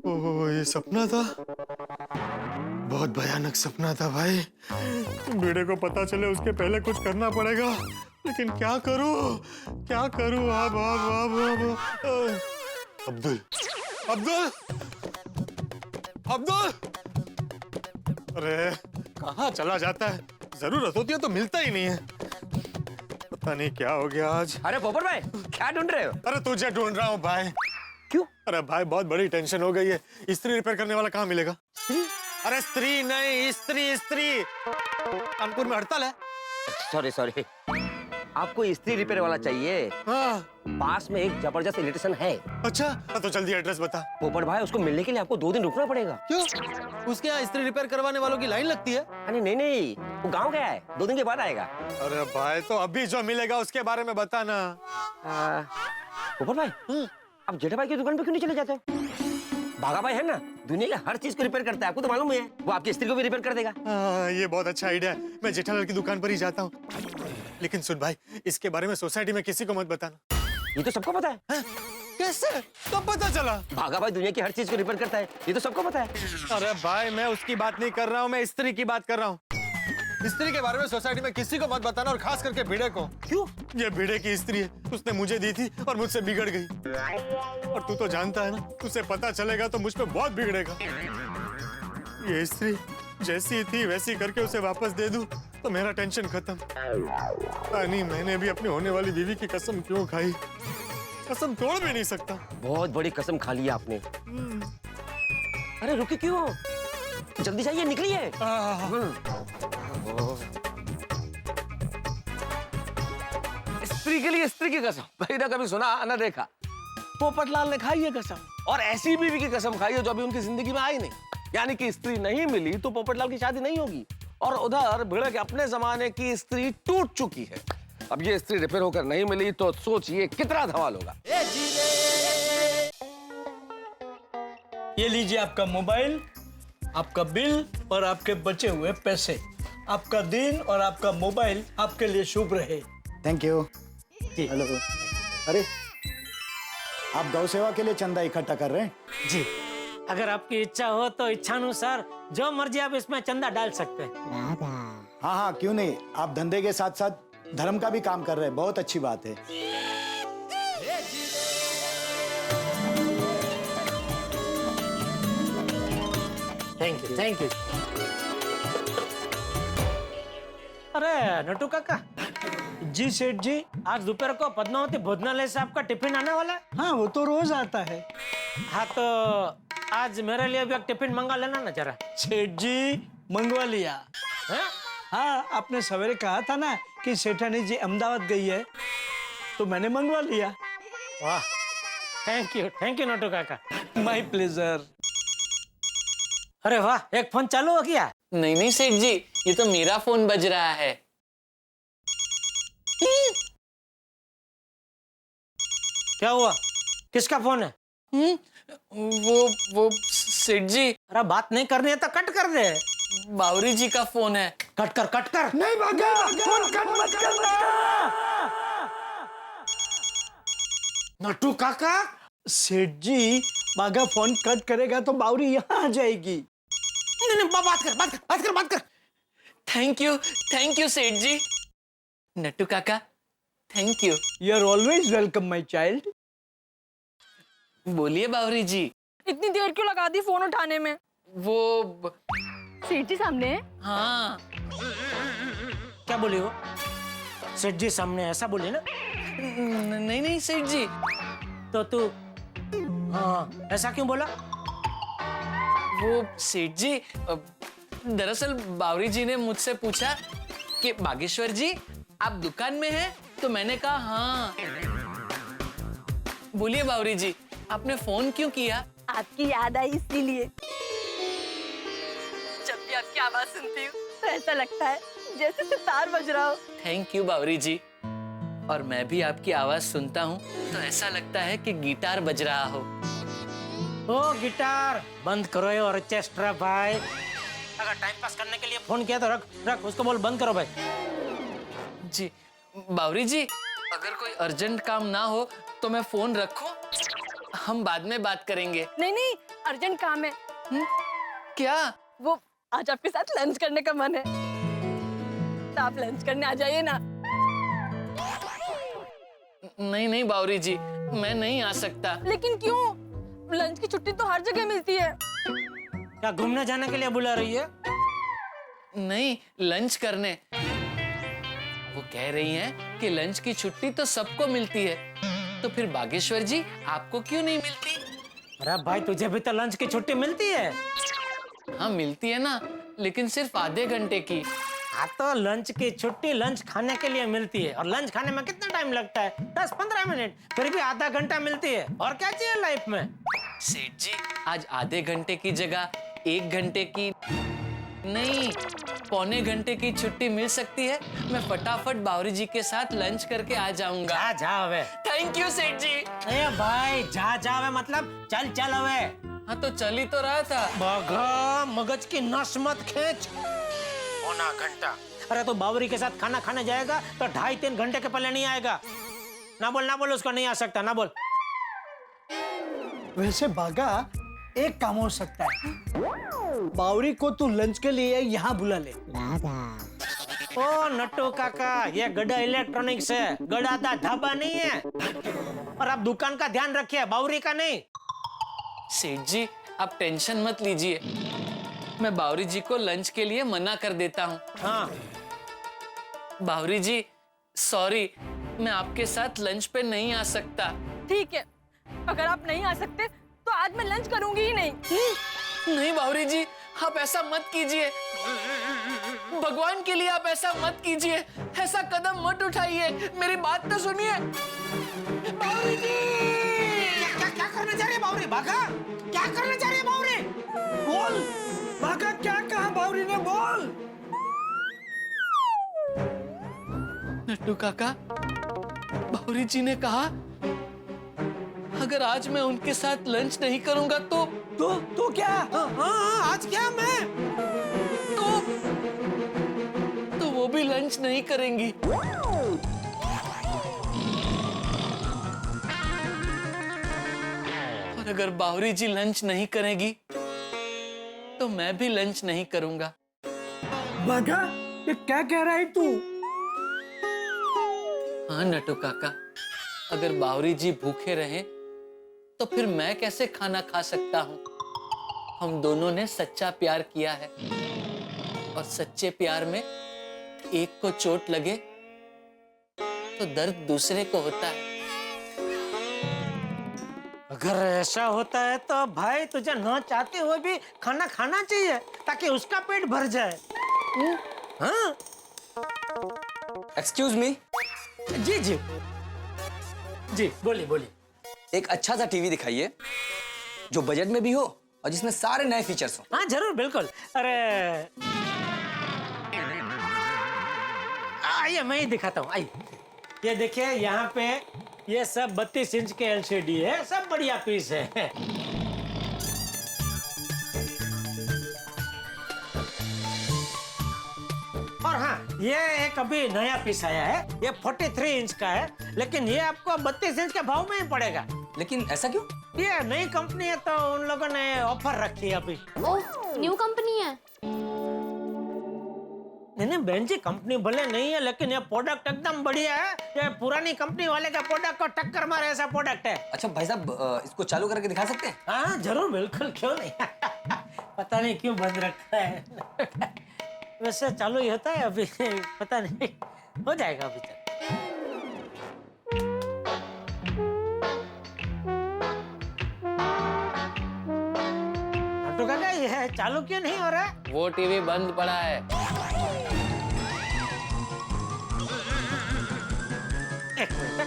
ओह ये सपना था, बहुत भयानक सपना था भाई। भिड़े को पता चले उसके पहले कुछ करना पड़ेगा, लेकिन क्या करूं अब अब्दुल अब्दुल अब्दुल, अरे कहाँ चला जाता है? जरूरत होती है तो मिलता ही नहीं है। पता नहीं क्या हो गया आज। अरे पोपट भाई क्या ढूंढ रहे हो? अरे तुझे ढूंढ रहा हूँ भाई। क्यों? अरे भाई बहुत बड़ी टेंशन हो गई है। स्त्री रिपेयर करने वाला कहाँ मिलेगा? अरे स्त्री नहीं, स्त्री। कानपुर में हड़ताल है। सॉरी आपको स्त्री रिपेयर वाला चाहिए? हाँ। पास में एक जबरदस्त इलेक्ट्रिशियन है। अच्छा तो जल्दी एड्रेस बता। पोपट भाई उसको मिलने के लिए आपको 2 दिन रुकना पड़ेगा। क्यों? उसके यहाँ स्त्री रिपेयर करवाने वालों की लाइन लगती है? अरे नहीं वो गांव गया है, 2 दिन के बाद आएगा। अरे भाई तो अभी जो मिलेगा उसके बारे में बता ना। पोपट भाई आप जेठा भाई की दुकान पे क्यों नहीं चले जाते? भागा भाई है ना, दुनिया के हर चीज को रिपेयर करता है, आपको तो मालूम है। वो आपकी स्त्री को भी रिपेयर कर देगा। ये बहुत अच्छा आइडिया है, मैं जेठालाल की दुकान पर ही जाता हूँ। लेकिन सुन भाई, इसके बारे में सोसाइटी में किसी को मत बताना। ये तो सबको पता है। कैसे? कब पता चला? भागा भाई दुनिया की हर चीज को रिपेयर करता है, ये तो सबको पता है। अरे भाई मैं उसकी बात नहीं कर रहा हूँ, मैं स्त्री की बात कर रहा हूँ। स्त्री के बारे में सोसाइटी में किसी को मत बताना, और खास करके भिड़े को। क्यों? ये भिड़े की स्त्री है, उसने मुझे दी थी और मुझसे बिगड़ गई। और तू तो जानता है ना, उसे पता चलेगा तो मुझ पे बहुत बिगड़ेगा। ये स्त्री जैसी थी वैसी करके उसे वापस दे दूं तो मेरा टेंशन खत्म। नहीं मैंने भी अपनी होने वाली बीवी की कसम क्यों खाई? कसम तोड़ भी नहीं सकता। बहुत बड़ी कसम खा ली आपने। अरे रुके क्यों? जल्दी जाइए, निकलिए। स्त्री के लिए स्त्री की कसम भाई ना कभी सुना ना देखा। पोपटलाल ने खाई है कसम, और ऐसी बीवी की कसम खाई है जो अभी उनकी जिंदगी में आई नहीं। यानी कि स्त्री नहीं मिली तो पोपटलाल की शादी नहीं होगी, और उधर भिड़े के अपने जमाने की स्त्री टूट चुकी है। अब ये स्त्री रिपेयर होकर नहीं मिली तो सोचिए कितना धमाल होगा। ये लीजिए आपका मोबाइल, आपका बिल और आपके बचे हुए पैसे। आपका दिन और आपका मोबाइल आपके लिए शुभ रहे। Thank you. हेलो। अरे आप गौ सेवा के लिए चंदा इकट्ठा कर रहे हैं? जी, अगर आपकी इच्छा हो तो इच्छानुसार जो मर्जी आप इसमें चंदा डाल सकते हैं। हाँ हाँ क्यों नहीं, आप धंधे के साथ साथ धर्म का भी काम कर रहे हैं, बहुत अच्छी बात है। Thank you. अरे नटू काका। जी सेठ जी। आज दोपहर को पद्मावती भोजनालय से आपका टिफिन आने वाला है? हाँ वो तो रोज आता है। हाँ तो आज मेरे लिए भी एक टिफिन मंगा लेना ना जरा। सेठ जी मंगवा लिया है? हाँ आपने सवेरे कहा था ना कि सेठानी जी अहमदाबाद गई है, तो मैंने मंगवा लिया। वाह, थैंक यू नटू काका। My pleasure. अरे वाह, एक फोन चालू हो गया? नहीं सेठ जी, ये तो मेरा फोन बज रहा है। क्या हुआ? किसका फोन है? वो सेठ जी। अरे बात नहीं करनी है तो कट कर दे। बावरी जी का फोन है। कट कर। नहीं भागा, फोन कट मत करना। नट्टू काका, सेठ जी, बागा फोन कट करेगा तो बावरी यहाँ आ जाएगी। नहीं, बात कर। थैंक यू सेठ जी। नट्टू काका, thank you. You are always welcome my child. बोलिए बावरी जी। इतनी देर क्यों लगा दी फोन उठाने में? वो सेठ जी सामने है? हाँ। क्या बोली वो? सेठ जी सामने ऐसा बोली ना? नहीं सेठ जी। तो तू हाँ ऐसा क्यों बोला? वो सेठ जी, दरअसल बावरी जी ने मुझसे पूछा कि बागेश्वर जी आप दुकान में हैं, तो मैंने कहा हाँ। बोलिए बावरी जी, आपने फोन क्यों किया? आपकी याद आई इसीलिए। जब भी आपकी आवाज सुनती हूँ तो ऐसा लगता है जैसे सितार बज रहा हो। थैंक यू बावरी जी। और मैं भी आपकी आवाज सुनता हूँ तो ऐसा लगता है कि गिटार बज रहा हो। ओ गिटार बंद करो ये ऑर्केस्ट्रा भाई। अगर टाइम पास करने के लिए फोन किया तो रख उसको बोल बंद करो भाई। जी बावरी जी, अगर कोई अर्जेंट काम ना हो तो मैं फोन रखूं? हम बाद में बात करेंगे। नहीं अर्जेंट काम है। क्या? वो आज आपके साथ लंच करने का मन है, तो आप लंच करने आ जाइए ना। नहीं बावरी जी, मैं नहीं आ सकता। लेकिन क्यों? लंच की छुट्टी तो हर जगह मिलती है। क्या घूमने जाने के लिए बुला रही है? नहीं, लंच करने। वो कह रही हैं कि लंच की छुट्टी तो सबको मिलती है, तो फिर बागेश्वर जी आपको क्यों नहीं मिलती? अरे भाई तुझे भी तो लंच की छुट्टी मिलती है। हाँ मिलती है ना, लेकिन सिर्फ आधे घंटे की। हाँ तो लंच की छुट्टी लंच खाने के लिए मिलती है, और लंच खाने में कितना टाइम लगता है? 10-15 मिनट, फिर भी आधा घंटा मिलती है। और क्या चाहिए लाइफ में? सेठ जी, आज आधे घंटे की जगह 1 घंटे की नहीं, पौने घंटे की छुट्टी मिल सकती है। मैं फटाफट बावरी जी के साथ लंच करके आ जाऊंगा। जा वे। थैंक यू सेठ जी। अरे भाई जा वे मतलब चल वे। हाँ तो चल ही तो रहा था। बगा मगज की नस मत खींच। पौना घंटा। अरे तो बावरी के साथ खाना खाने जाएगा तो 2.5-3 घंटे के पहले नहीं आएगा। ना बोल उसको नहीं आ सकता, ना बोल। वैसे बागा एक काम हो सकता है, बावरी को तू लंच के लिए यहाँ बुला ले। ओ नट्टू काका, ये गड़ा इलेक्ट्रॉनिक्स है, गड़ा ढाबा नहीं है। और आप दुकान का ध्यान रखिए, बावरी का नहीं। सेठ जी आप टेंशन मत लीजिए, मैं बावरी जी को लंच के लिए मना कर देता हूँ। हाँ बावरी जी सॉरी, मैं आपके साथ लंच पे नहीं आ सकता। ठीक है, अगर आप नहीं आ सकते तो आज मैं लंच करूंगी ही नहीं। नहीं बावरी जी, आप ऐसा मत कीजिए, भगवान के लिए आप ऐसा मत कीजिए, ऐसा कदम मत उठाइए, मेरी बात तो सुनिए। बावरी जी! क्या करने जा रही है बावरी? भागा, क्या करने जा रही है बावरी? बोल भागा, क्या कहा बावरी ने? बोल। नट्टू काका, बावरी जी ने कहा अगर आज मैं उनके साथ लंच नहीं करूंगा तो क्या? हाँ, आज क्या मैं? तो वो भी लंच नहीं करेंगी। और अगर बावरी जी लंच नहीं करेगी तो मैं भी लंच नहीं करूंगा। बागा, ये क्या कह रहा है तू? हाँ नट्टू काका, अगर बावरी जी भूखे रहे तो फिर मैं कैसे खाना खा सकता हूँ? हम दोनों ने सच्चा प्यार किया है, और सच्चे प्यार में एक को चोट लगे तो दर्द दूसरे को होता है। अगर ऐसा होता है तो भाई तुझे न चाहते हुए भी खाना खाना चाहिए, ताकि उसका पेट भर जाए। हाँ? Excuse me. जी बोलिए। एक अच्छा सा टीवी दिखाइए जो बजट में भी हो और जिसमें सारे नए फीचर्स हो। हाँ जरूर, बिल्कुल। अरे आइए मैं ही दिखाता हूँ, आइए। ये देखिए, यहाँ पे ये सब 32 इंच के LCD है, सब बढ़िया पीस है। और हाँ, ये एक अभी नया पीस आया है, ये 43 इंच का है, लेकिन ये आपको 32 इंच के भाव में ही पड़ेगा। लेकिन ऐसा क्यों? ये नई कंपनी है तो उन लोगों ने ऑफर रखी है अभी। ओह, न्यू कंपनी है? नहीं बहन जी, कंपनी भले नहीं है लेकिन ये प्रोडक्ट एकदम बढ़िया है। ये पुरानी कंपनी वाले का प्रोडक्ट को टक्कर मारे ऐसा प्रोडक्ट है। अच्छा भाई साहब, इसको चालू करके दिखा सकते हैं? हाँ जरूर, बिल्कुल, क्यों नहीं। पता नहीं क्यों बंद रखा है। वैसे चालू ही होता है अभी, पता नहीं, हो जाएगा अभी तक। तो काका, ये चालू क्यों नहीं हो रहा है? वो टीवी बंद पड़ा है। एक मिनट।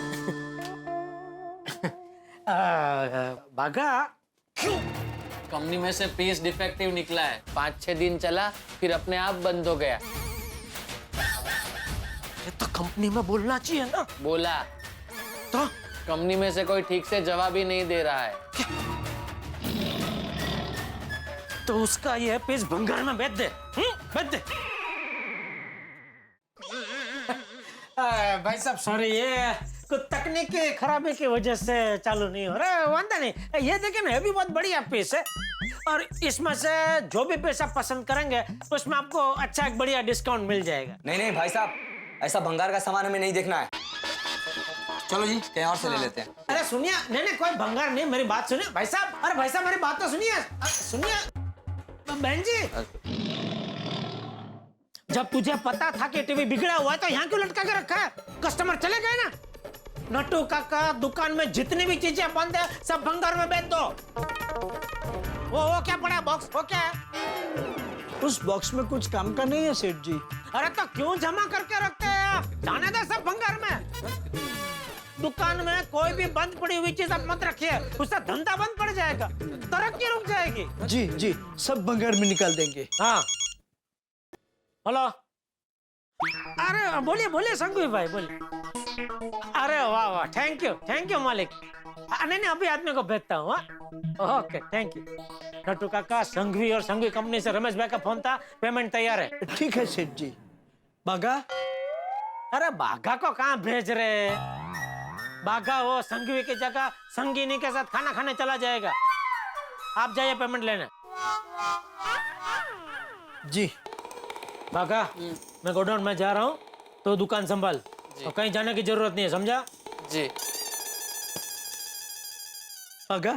बागा, कंपनी में से पीस डिफेक्टिव निकला है, 5-6 दिन चला, फिर अपने आप बंद हो गया। ये तो कंपनी में बोलना चाहिए ना। बोला तो कंपनी में से कोई ठीक से जवाब ही नहीं दे रहा है। तो उसका ये पीस भंगार में बेच दे, बेच दे। भाई साहब सॉरी, ये कुछ तकनीकी खराबी की वजह से चालू नहीं हो रहा है। वांदा नहीं, ये देखिए ना, ये भी बहुत बढ़िया पीस है और इसमें से जो भी पीस आप पसंद करेंगे उसमें आपको अच्छा एक बढ़िया डिस्काउंट मिल जाएगा। नहीं भाई साहब, ऐसा भंगार का सामान हमें नहीं देखना है। चलो जी, कहीं और से ले लेते हैं। अरे सुनिए, नहीं कोई भंगार नहीं, मेरी बात सुनिए भाई साहब। अरे भाई साहब, मेरी बात तो सुनिए, सुनिए बहन जी। जब तुझे पता था कि टीवी बिगड़ा हुआ है तो यहाँ क्यों लटका के रखा है? कस्टमर चले गए ना। नट्टू काका, दुकान में जितनी भी चीजें बंद है सब भंगार में बेच दो। वो क्या पड़ा है बॉक्स? वो क्या है? उस बॉक्स में कुछ काम का नहीं है सेठ जी। अरे तो क्यों जमा करके रखते हैं आप? जाने दे सब भंगार में। दुकान में कोई भी बंद पड़ी हुई चीज आप मत रखिए, उससे धंधा बंद पड़ जाएगा, तरक्की रुक जाएगी। जी जी, सब भंगार में निकाल देंगे। हाँ हेलो, अरे बोलिए बोलिए संघवी भाई, बोलिए। अरे वाह वाह, थैंक यू मालिक। नहीं अभी आदमी को भेजता हूँ। Okay, thank you. नट्टू काका, संघवी और संघवी कंपनी से रमेश भाई का फोन था, पेमेंट तैयार है। ठीक है सेठ जी। बागा? अरे बागा को कहाँ भेज रहे? बागा वो संघवी की जगह संगीनी के साथ खाना खाने चला जाएगा। आप जाइए पेमेंट लेने। जी बागा, मैं गोडाउन में जा रहा हूँ तो दुकान संभाल, तो कहीं जाने की जरूरत नहीं है, समझा? जी। बागा,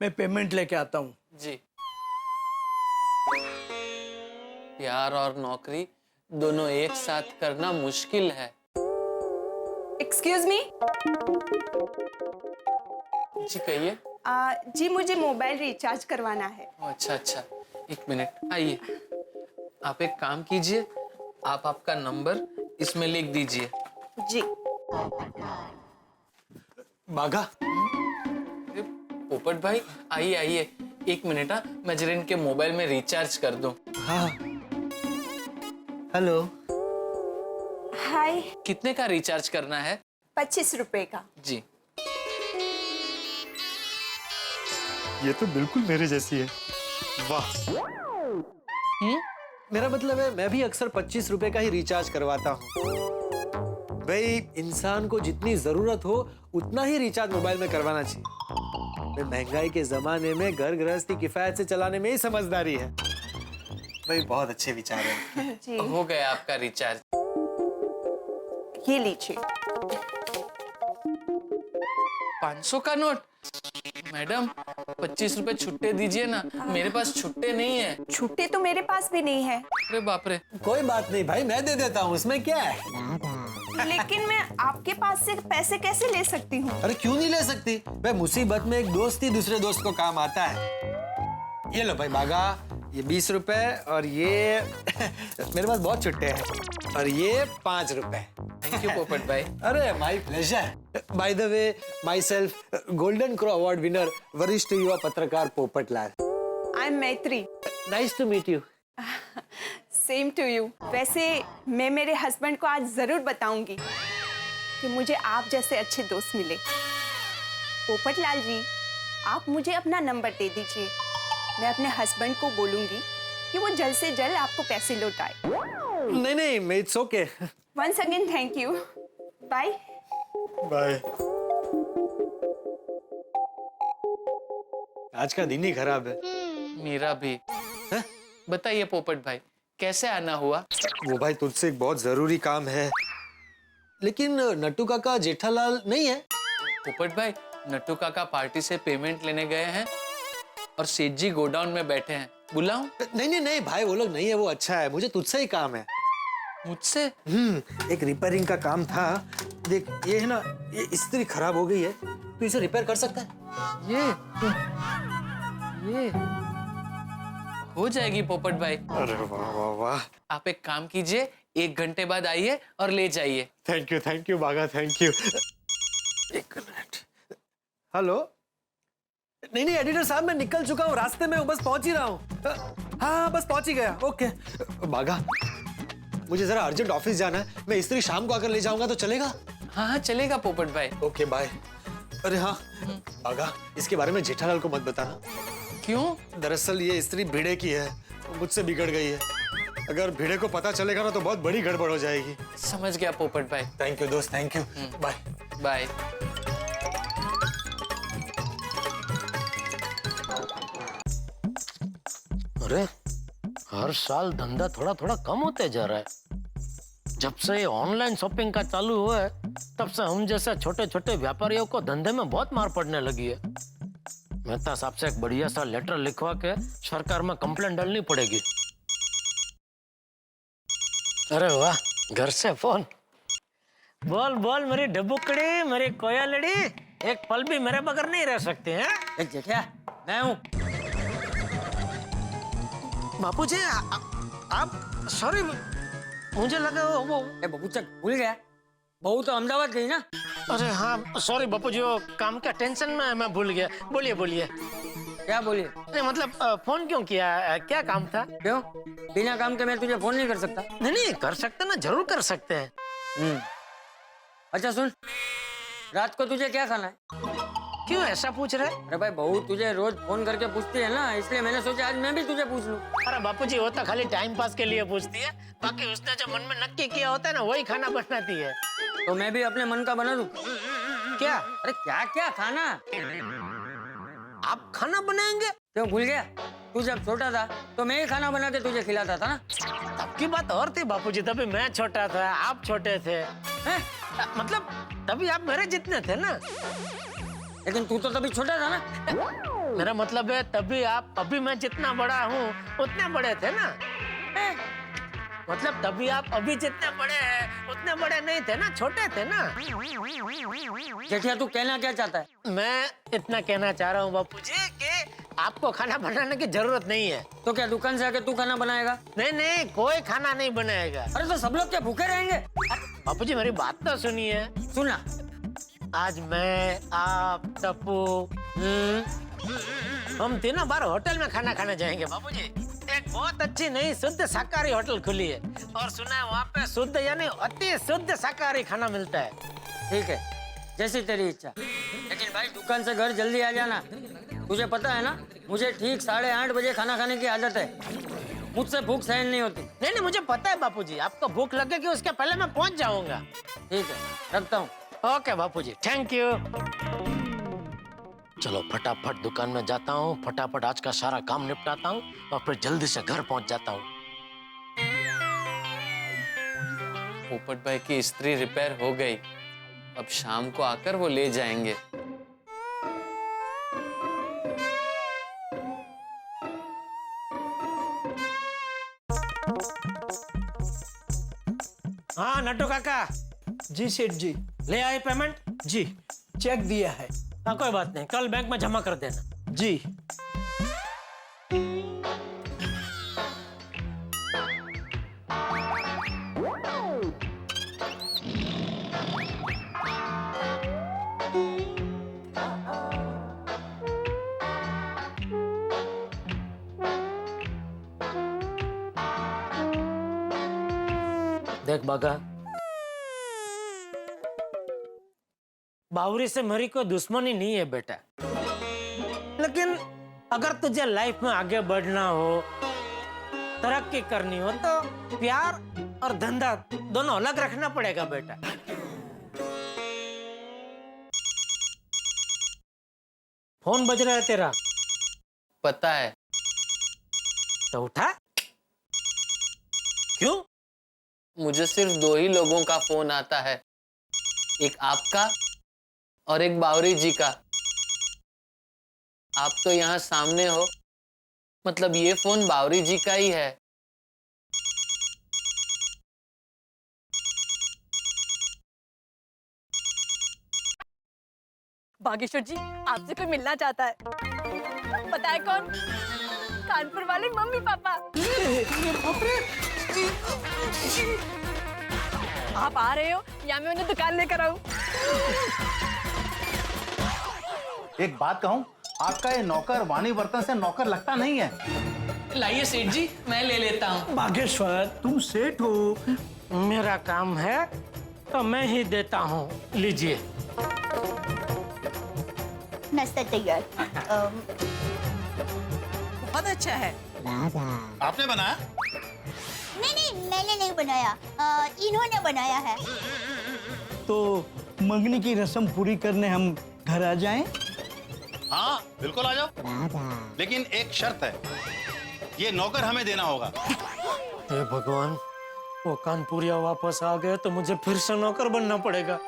मैं पेमेंट लेके आता हूँ। जी। प्यार और नौकरी दोनों एक साथ करना मुश्किल है। Excuse me. जी कहिए। जी मुझे मोबाइल रिचार्ज करवाना है। अच्छा, एक मिनट, आइए। आप एक काम कीजिए, आप आपका नंबर इसमें लिख दीजिए। जी। बागा? पोपट भाई, आइए, एक मिनट। मैं जरा इनके मोबाइल में रिचार्ज कर दूं। हाँ। हेलो। हाय। कितने का रिचार्ज करना है? 25 रुपए का। जी। ये तो बिल्कुल मेरे जैसी है। वाह। मेरा मतलब है, मैं भी अक्सर 25 रुपए का ही रिचार्ज करवाता हूँ। भाई, इंसान को जितनी जरूरत हो उतना ही रिचार्ज मोबाइल में करवाना चाहिए। महंगाई के जमाने में घर गृहस्थी किफायत से चलाने में ही समझदारी है। भाई बहुत अच्छे विचार हैं। जी। हो गया आपका रिचार्ज। ये लीजिए। 500 का नोट? मैडम 25 रुपए छुट्टे दीजिए ना, मेरे पास छुट्टे नहीं है। छुट्टे तो मेरे पास भी नहीं है। अरे बाप रे। कोई बात नहीं भाई, मैं दे देता हूँ, उसमें क्या है। लेकिन मैं आपके पास से पैसे कैसे ले सकती हूँ? अरे क्यों नहीं ले सकती? भाई मुसीबत में एक दोस्त ही दूसरे दोस्त को काम आता है। ये लो भाई बागा, ये 20 रुपए और ये मेरे पास बहुत छुट्टे हैं, और ये 5 रुपए। थैंक यू पोपट भाई। अरे my pleasure. By the way, myself golden crow award winner वरिष्ठ युवा पत्रकार Popat Lal. I am Maitri. Nice to meet you. Same to you. वैसे मैं मेरे हस्बैंड को आज जरूर बताऊंगी कि मुझे आप जैसे अच्छे दोस्त मिले। पोपट लाल जी, आप मुझे अपना नंबर दे दीजिए, मैं अपने हस्बैंड को बोलूंगी कि वो जल्द से जल्द आपको पैसे लौटाए। नहीं नहीं, it's okay. Once again thank you. Bye. Bye. आज का दिन ही खराब है। मेरा भी। बताइए पोपट भाई, कैसे आना हुआ? वो भाई तुझसे एक बहुत जरूरी काम है, लेकिन नट्टू काका जेठालाल नहीं है। पोपट भाई, नट्टू काका पार्टी से पेमेंट लेने गए हैं और सेठ जी गोडाउन में बैठे हैं। बुलाऊं? नहीं नहीं नहीं भाई, वो लोग नहीं है, वो अच्छा है। मुझे तुझसे ही काम है। मुझसे? एक रिपेयरिंग का काम था। देख ये है ना, ये इस्त्री खराब हो गई है, तू इसे रिपेयर कर सकता है? ये हो जाएगी पोपट भाई। अरे वाह वाह वाह। आप एक काम कीजिए, 1 घंटे बाद आइए और ले जाइए। थैंक यू बागा, थैंक यू। एक मिनट। हेलो। नहीं नहीं एडिटर साहब, मैं निकल चुका हूँ, रास्ते में हूँ, बस पहुंच ही रहा हूँ। हाँ बस पहुंच ही गया। ओके बागा, मुझे जरा अर्जेंट ऑफिस जाना है, मैं इस्त्री शाम को आकर ले जाऊंगा तो चलेगा? हाँ चलेगा पोपट भाई। Okay bye. अरे हाँ बागा, इसके बारे में जेठालाल को मत बताना। क्यों? दरअसल ये इस्त्री भिड़े की है, मुझसे बिगड़ गई है। अगर भिड़े को पता चलेगा ना तो बहुत बड़ी गड़बड़ हो जाएगी। समझ गया पोपट भाई। थैंक यू दोस्त, थैंक यू। Bye bye. अरे हर साल धंधा थोड़ा थोड़ा कम होते जा रहा है। जब से ये ऑनलाइन शॉपिंग का चालू हुआ है, तब से हम जैसे छोटे छोटे व्यापारियों को धंधे में बहुत मार पड़ने लगी है। मेहता साहब से एक बढ़िया सा लेटर लिखवा के सरकार में कंप्लेंट डालनी पड़ेगी। अरे वाह, घर से फोन। बोल बोल मेरी डब्बुकड़ी, मेरी कोयलड़ी, एक पल भी मेरे बगैर नहीं रह सकती हैं? जेठिया, मैं हूँ। बापूजी, आप सॉरी, मुझे लगा वो बबूचक भूल गया, बहू तो अहमदाबाद गई ना। अरे हाँ सॉरी बापूजी, वो काम का टेंशन में मैं भूल गया। बोलिए बोलिए। क्या बोलिए? नहीं मतलब फोन क्यों किया, क्या काम था? क्यों? बिना काम के मैं तुझे फोन नहीं कर सकता। नहीं नहीं कर सकते ना, जरूर कर सकते हैं। अच्छा सुन, रात को तुझे क्या खाना है? क्यों ऐसा पूछ रहे? अरे भाई बहू तुझे रोज फोन करके पूछती है ना, इसलिए मैंने सोचा आज मैं भी तुझे पूछ लूं। अरे बापूजी, वो तो खाली टाइम पास के लिए पूछती है, बाकी उसने जो मन में नक्की किया होता है ना, वही खाना बनाती है। तो मैं भी अपने मन का बना लूं? क्या? अरे क्या क्या खाना? आप खाना बनाएंगे? क्यों भूल गया? तू जब छोटा था तो मैं ही खाना बना के तुझे खिलाता था ना। तब की बात और थी बापूजी, तभी मैं छोटा था, आप छोटे थे। मतलब तभी आप मेरे जितने थे ना। लेकिन तू तो तभी छोटा था ना। मेरा मतलब है तभी आप, अभी मैं जितना बड़ा हूँ उतने बड़े थे ना। मतलब तभी आप अभी जितने बड़े हैं उतने बड़े नहीं थे ना, छोटे थे ना। जेठिया तू कहना क्या चाहता है? मैं इतना कहना चाह रहा हूँ बापूजी कि आपको खाना बनाने की जरूरत नहीं है। तो क्या दुकान से आके तू खाना बनाएगा? नहीं नहीं, कोई खाना नहीं बनाएगा। अरे तो सब लोग क्या भूखे रहेंगे? बापूजी मेरी बात तो सुनिए। सुना। आज मैं, आप, टप्पू, हम तीनों बार होटल में खाना खाने जाएंगे बापूजी। एक बहुत अच्छी नई शुद्ध शाकाहारी होटल खुली है और सुना है वहाँ पे शुद्ध यानी अति शुद्ध शाकाहारी खाना मिलता है। ठीक है, जैसी तेरी इच्छा। लेकिन भाई दुकान से घर जल्दी आ जाना। तुझे पता है ना, मुझे ठीक 8:30 बजे खाना खाने की आदत है। मुझसे भूख सहन नहीं होती। नहीं नहीं मुझे पता है बापूजी, आपको भूख लगेगी उसके पहले मैं पहुँच जाऊंगा। ठीक है, रखता हूँ। Okay Bapuji, thank you. चलो फटाफट दुकान में जाता हूँ, फटाफट आज का सारा काम निपटाता हूँ और फिर जल्दी से घर पहुंच जाता हूँ। पोपट भाई की इस्त्री रिपेयर हो गई, अब शाम को आकर वो ले जाएंगे। हाँ नट्टू काका। जी सेठ जी। ले आए पेमेंट? जी चेक दिया है। हाँ कोई बात नहीं, कल बैंक में जमा कर देना। जी। देख बागा, बावरी से मेरी कोई दुश्मनी नहीं है बेटा, लेकिन अगर तुझे लाइफ में आगे बढ़ना हो तरक्की करनी हो तो प्यार और धंधा दोनों अलग रखना पड़ेगा बेटा। फोन बज रहा है तेरा। पता है। तो उठा। क्यों? मुझे सिर्फ 2 ही लोगों का फोन आता है, एक आपका और एक बावरी जी का। आप तो यहाँ सामने हो, मतलब ये फोन बावरी जी का ही है। बागेश्वर जी, आपसे कोई मिलना चाहता है। पता है कौन? कानपुर वाले मम्मी पापा। आप आ रहे हो या मैं उन्हें दुकान लेकर आऊं? एक बात कहूं, आपका ये नौकर वाणी बर्तन से नौकर लगता नहीं है। लाइए सेठ जी, मैं ले लेता हूँ। बागेश्वर, तुम सेठ हो, मेरा काम है तो मैं ही देता हूँ, लीजिए। नाश्ता तैयार। बहुत अच्छा है। आपने बनाया? नहीं, मैंने नहीं बनाया, इन्होंने बनाया है। तो मंगनी की रस्म पूरी करने हम घर आ जाएं? हाँ बिल्कुल आ जाओ, लेकिन एक शर्त है, ये नौकर हमें देना होगा। हे भगवान, वो कानपुरिया वापस आ गए तो मुझे फिर से नौकर बनना पड़ेगा।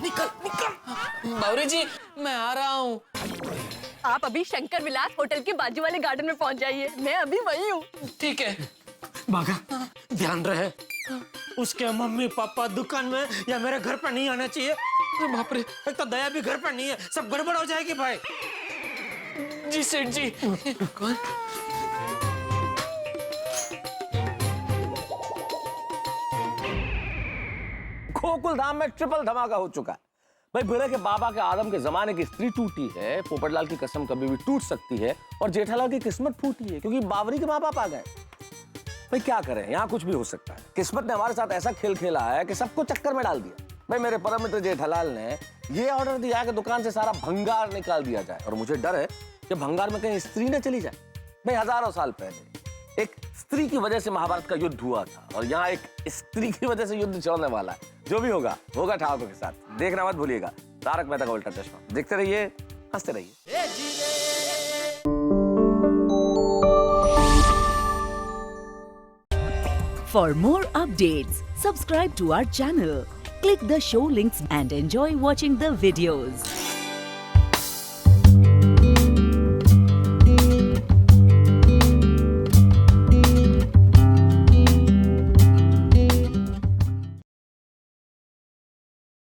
निकल निकल। बावरी जी, मैं आ रहा हूँ। आप अभी शंकर विलास होटल के बाजू वाले गार्डन में पहुंच जाइए, मैं अभी वहीं हूँ। ठीक है। बागा, ध्यान रहे, उसके मम्मी पापा दुकान में या मेरे घर पर नहीं आना चाहिए। बाप रे, एक तो दया भी घर पर नहीं है, सब गड़बड़ हो जाएगी भाई। जी सेठ जी। कौन? गोकुल धाम में ट्रिपल धमाका हो चुका है भाई। भिड़े के बाबा के आदम के जमाने की स्त्री टूटी है, पोपटलाल की कसम कभी भी टूट सकती है, और जेठालाल की किस्मत फूटी है क्योंकि बावरी के माँ बाप आ गए। भाई क्या करें, यहाँ कुछ भी हो सकता है। किस्मत ने हमारे साथ ऐसा खेल खेला है कि सबको चक्कर में डाल दिया। भाई मेरे परम मित्र जेठालाल ने ये ऑर्डर दिया कि दुकान से सारा भंगार निकाल दिया जाए, और मुझे डर है कि भंगार में कहीं स्त्री न चली जाए। भाई हजारों साल पहले एक स्त्री की वजह से महाभारत का युद्ध हुआ था, और यहाँ एक स्त्री की वजह से युद्ध चलने वाला है। जो भी होगा होगा ठाकुर के साथ। देखना मत भूलिएगा तारक मेहता का उल्टा चश्मा। देखते रहिए, हंसते रहिए। For more updates, subscribe to our channel, click the show links and enjoy watching the videos.